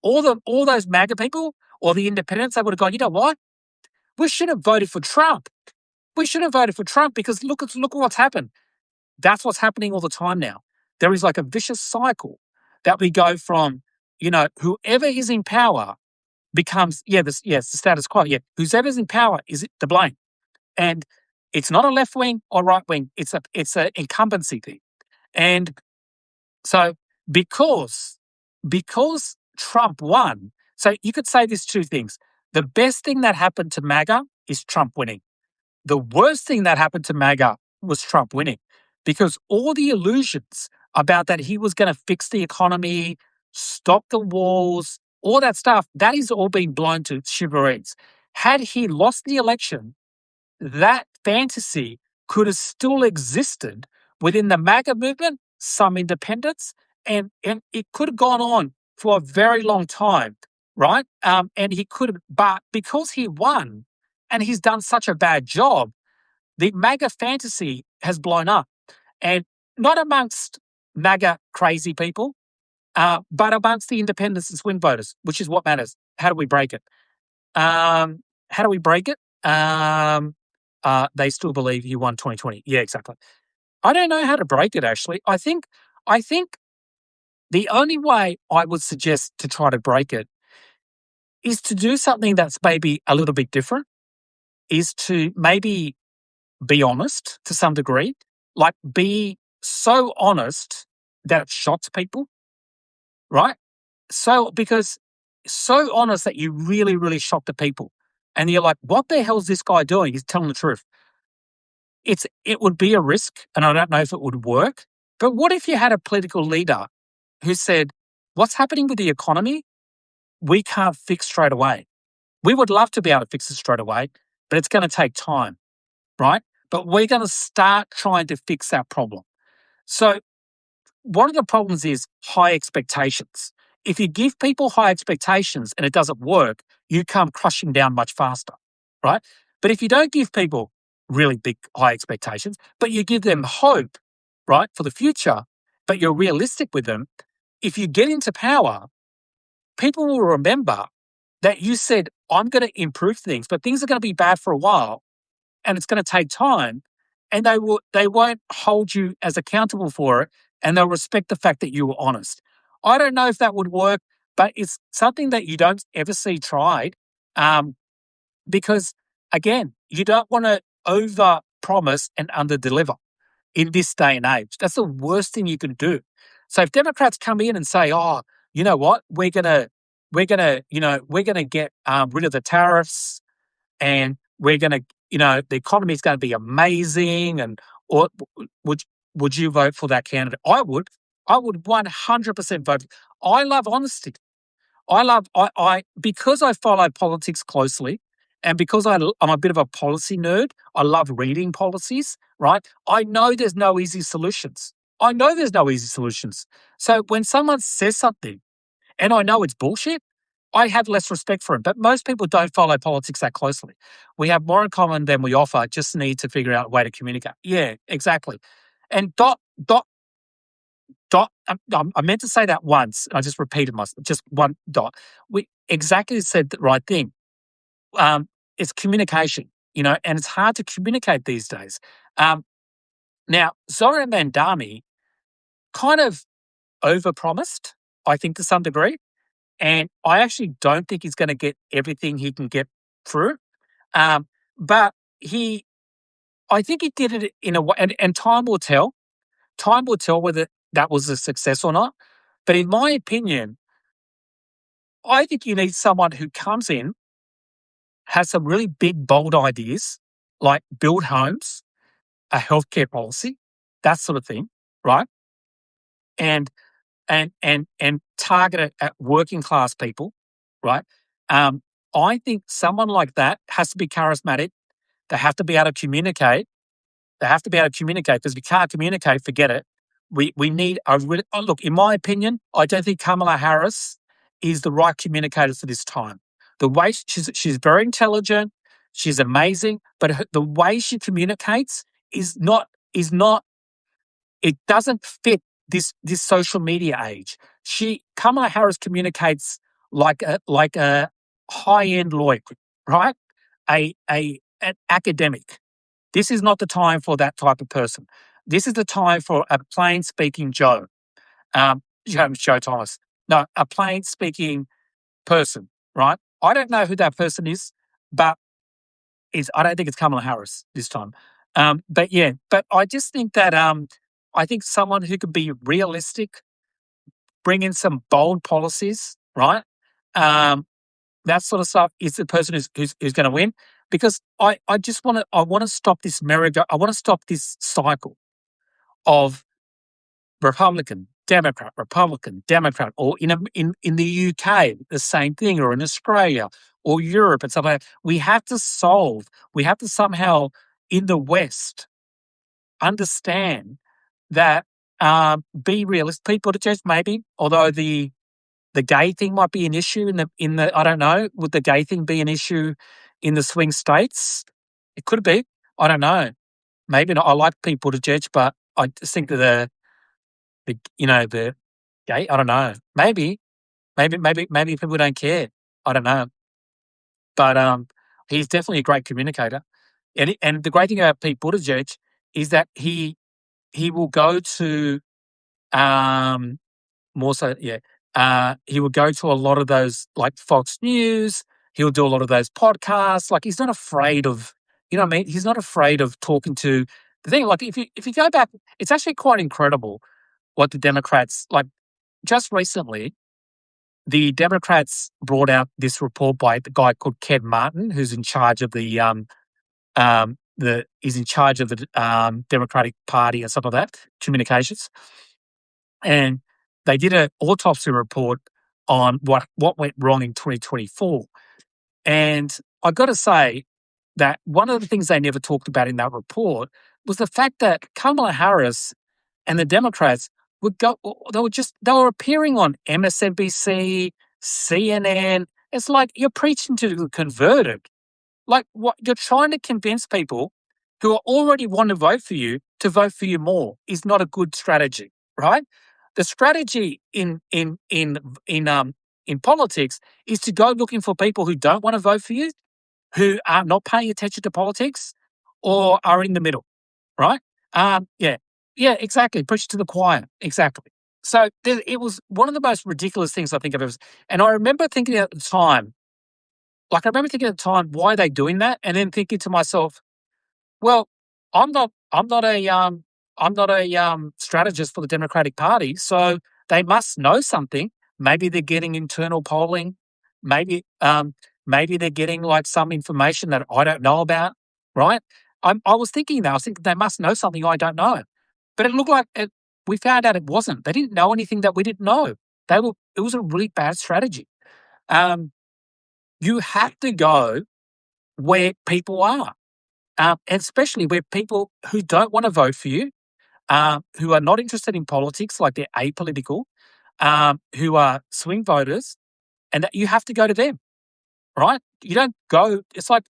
Speaker 1: All those MAGA people or the independents, they would have gone, you know what? We should have voted for Trump. We should have voted for Trump because look at what's happened. That's what's happening all the time now. There is like a vicious cycle that we go from, whoever is in power becomes, it's the status quo. Yeah, whoever's in power is to blame. And it's not a left wing or right wing. It's a incumbency thing. And so because Trump won, so you could say these two things. The best thing that happened to MAGA is Trump winning. The worst thing that happened to MAGA was Trump winning because all the illusions about that he was going to fix the economy, stop the wars, all that stuff, that is all being blown to smithereens. Had he lost the election, that fantasy could have still existed within the MAGA movement, some independents, and it could have gone on for a very long time, right? And he could have, but because he won and he's done such a bad job, the MAGA fantasy has blown up. And not amongst MAGA crazy people, but amongst the independents and swing voters, which is what matters. How do we break it? They still believe he won 2020. Yeah, exactly. I don't know how to break it, actually. I think the only way I would suggest to try to break it is to do something that's maybe a little bit different, is to maybe be honest to some degree, like be so honest that it shocks people, right? Because so honest that you really, really shock the people. And you're like, what the hell is this guy doing? He's telling the truth. It would be a risk, and I don't know if it would work. But what if you had a political leader who said, what's happening with the economy, we can't fix straight away. We would love to be able to fix it straight away, but it's going to take time, right? But we're going to start trying to fix that problem. So one of the problems is high expectations. If you give people high expectations and it doesn't work, you come crushing down much faster, right? But if you don't give people really big high expectations, but you give them hope, right, for the future, but you're realistic with them, if you get into power, people will remember that you said, I'm going to improve things, but things are going to be bad for a while and it's going to take time, and they won't hold you as accountable for it, and they'll respect the fact that you were honest. I don't know if that would work, but it's something that you don't ever see tried, because again, you don't want to over promise and under deliver in this day and age. That's the worst thing you can do. So if Democrats come in and say, "Oh, you know what, we're gonna get rid of the tariffs, and we're going to, the economy is going to be amazing," and or would would you vote for that candidate? I would. I would 100% vote. I love honesty. I because I follow politics closely, and because I'm a bit of a policy nerd. I love reading policies. Right? I know there's no easy solutions. I know there's no easy solutions. So when someone says something and I know it's bullshit, I have less respect for him. But most people don't follow politics that closely. We have more in common than we offer, just need to figure out a way to communicate. Yeah, exactly. And I meant to say that once. I just repeated myself, just one dot. We exactly said the right thing. It's communication, and it's hard to communicate these days. Now, Zoran Mandami kind of overpromised, I think, to some degree. And I actually don't think he's going to get everything he can get through. But I think he did it in a way, and time will tell. Time will tell whether that was a success or not. But in my opinion, I think you need someone who comes in, has some really big, bold ideas, like build homes, a healthcare policy, that sort of thing, right? And and target it at working class people, right? I think someone like that has to be charismatic. They have to be able to communicate. They have to be able to communicate, because if you can't communicate, forget it. We need a really, look, in my opinion, I don't think Kamala Harris is the right communicator for this time. The way she's very intelligent, she's amazing, but the way she communicates is not it doesn't fit this social media age. Kamala Harris communicates like a high end lawyer, right? An academic. This is not the time for that type of person. This is the time for a plain speaking Joe, Joe Thomas. No, a plain speaking person, right? I don't know who that person is, but I don't think it's Kamala Harris this time. But I just think that I think someone who could be realistic, bring in some bold policies, right? That sort of stuff is the person who's going to win. Because I just want to stop this merry-go. I want to stop this cycle of Republican, Democrat, or in the UK, the same thing, or in Australia or Europe and stuff like that. We have to somehow in the West understand that be realistic. People to just maybe, although the gay thing might be an issue in the I don't know, would the gay thing be an issue in the swing states? It could be. I don't know. Maybe not. I like people to judge, but I just think that the gay. I don't know. Maybe people don't care. I don't know. But he's definitely a great communicator, and the great thing about Pete Buttigieg is that he will go to more so, yeah. He will go to a lot of those, like Fox News. He'll do a lot of those podcasts. Like, he's not afraid of, what I mean? He's not afraid of talking to the thing. Like, if you go back, it's actually quite incredible what the Democrats, like, just recently, the Democrats brought out this report by the guy called Ken Martin, who's in charge of the Democratic Party and stuff like that, communications. And they did an autopsy report on what went wrong in 2024. And I got to say that one of the things they never talked about in that report was the fact that Kamala Harris and the Democrats they were appearing on MSNBC, CNN. It's like you're preaching to the converted. Like what you're trying to convince people who already want to vote for you to vote for you more is not a good strategy, right? The strategy in politics is to go looking for people who don't want to vote for you, who are not paying attention to politics, or are in the middle, right? Yeah, yeah, exactly. Preach to the choir, exactly. So it was one of the most ridiculous things I think I've ever. And I remember thinking at the time, why are they doing that? And then thinking to myself, well, I'm not a strategist for the Democratic Party, so they must know something. Maybe they're getting internal polling. Maybe maybe they're getting like some information that I don't know about. Right? I was thinking that. I was thinking they must know something I don't know. But it looked like we found out it wasn't. They didn't know anything that we didn't know. It was a really bad strategy. Um, you have to go where people are, and especially where people who don't want to vote for you, who are not interested in politics, like they're apolitical, who are swing voters, and that you have to go to them, right? You don't go. It's like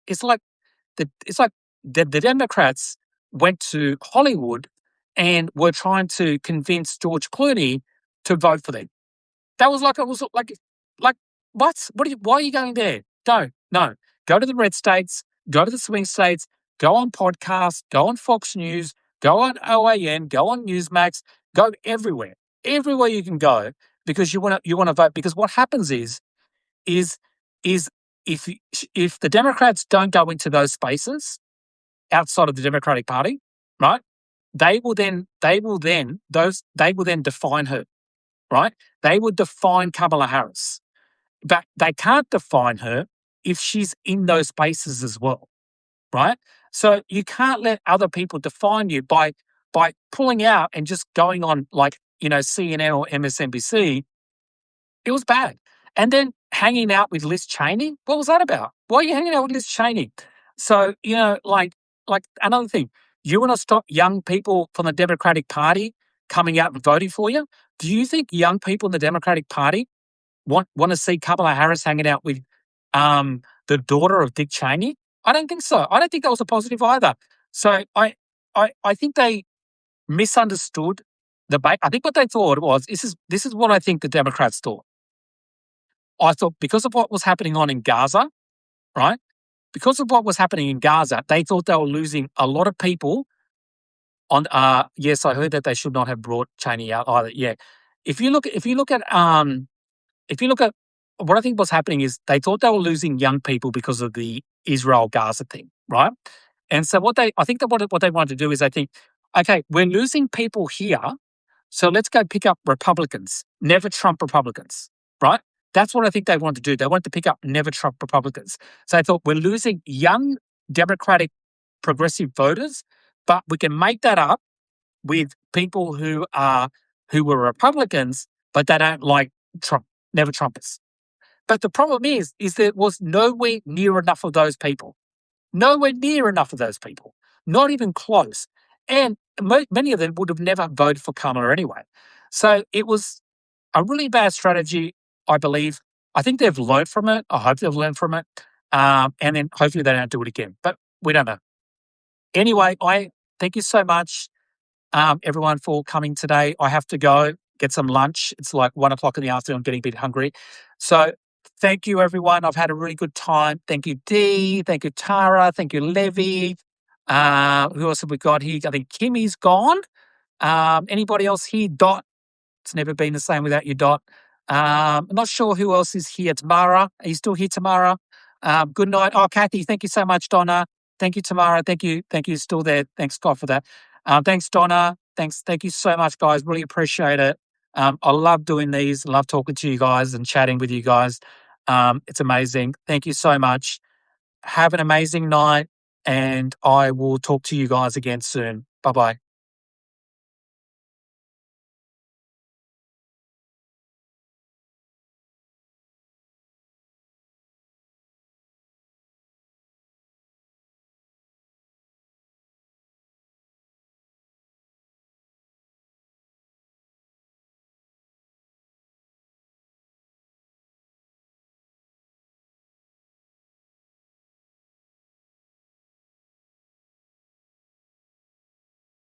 Speaker 1: the Democrats went to Hollywood and were trying to convince George Clooney to vote for them. That was like what? Why are you going there? No. Go to the red states, go to the swing states, go on podcasts, go on Fox News, go on OAN, go on Newsmax, go everywhere. Everywhere you can go because you want to vote. Because what happens is is if if the Democrats don't go into those spaces outside of the Democratic Party, right? They will then define her, right? They would define Kamala Harris, but they can't define her if she's in those spaces as well, right? So you can't let other people define you by pulling out and just going on like CNN or MSNBC. It was bad. And then hanging out with Liz Cheney. What was that about? Why are you hanging out with Liz Cheney? So like another thing, you want to stop young people from the Democratic Party coming out and voting for you? Do you think young people in the Democratic Party want to see Kamala Harris hanging out with the daughter of Dick Cheney? I don't think so. I don't think that was a positive either. So I think they misunderstood the debate. I think what they thought was this is what I think the Democrats thought. I thought because of what was happening on in Gaza, right? Because of what was happening in Gaza, they thought they were losing a lot of people on yes, I heard that they should not have brought Cheney out either. Yeah. If you look at what I think was happening is they thought they were losing young people because of the Israel Gaza thing, right? And so I think that what they wanted to do is they think, okay, we're losing people here, so let's go pick up Republicans, never Trump Republicans, right? That's what I think they wanted to do. They wanted to pick up never Trump Republicans. So I thought we're losing young Democratic progressive voters, but we can make that up with people who were Republicans, but they don't like Trump, never Trumpers. But the problem is there was nowhere near enough of those people. Nowhere near enough of those people. Not even close. And many of them would have never voted for Kamala anyway. So it was a really bad strategy, I believe. I think they've learned from it. I hope they've learned from it. And then hopefully they don't do it again. But we don't know. Anyway, I thank you so much, everyone, for coming today. I have to go get some lunch. It's like 1:00 in the afternoon. I'm getting a bit hungry. So thank you, everyone. I've had a really good time. Thank you, Dee. Thank you, Tara. Thank you, Levy. Who else have we got here? I think Kimmy's gone. Anybody else here? Dot. It's never been the same without you, Dot. I'm not sure who else is here. Tamara. Are you still here, Tamara? Good night. Oh, Kathy, thank you so much, Donna. Thank you, Tamara. Thank you. Still there. Thanks, God, for that. Thanks, Donna. Thank you so much, guys. Really appreciate it. I love doing these. Love talking to you guys and chatting with you guys. It's amazing. Thank you so much. Have an amazing night, and I will talk to you guys again soon. Bye-bye.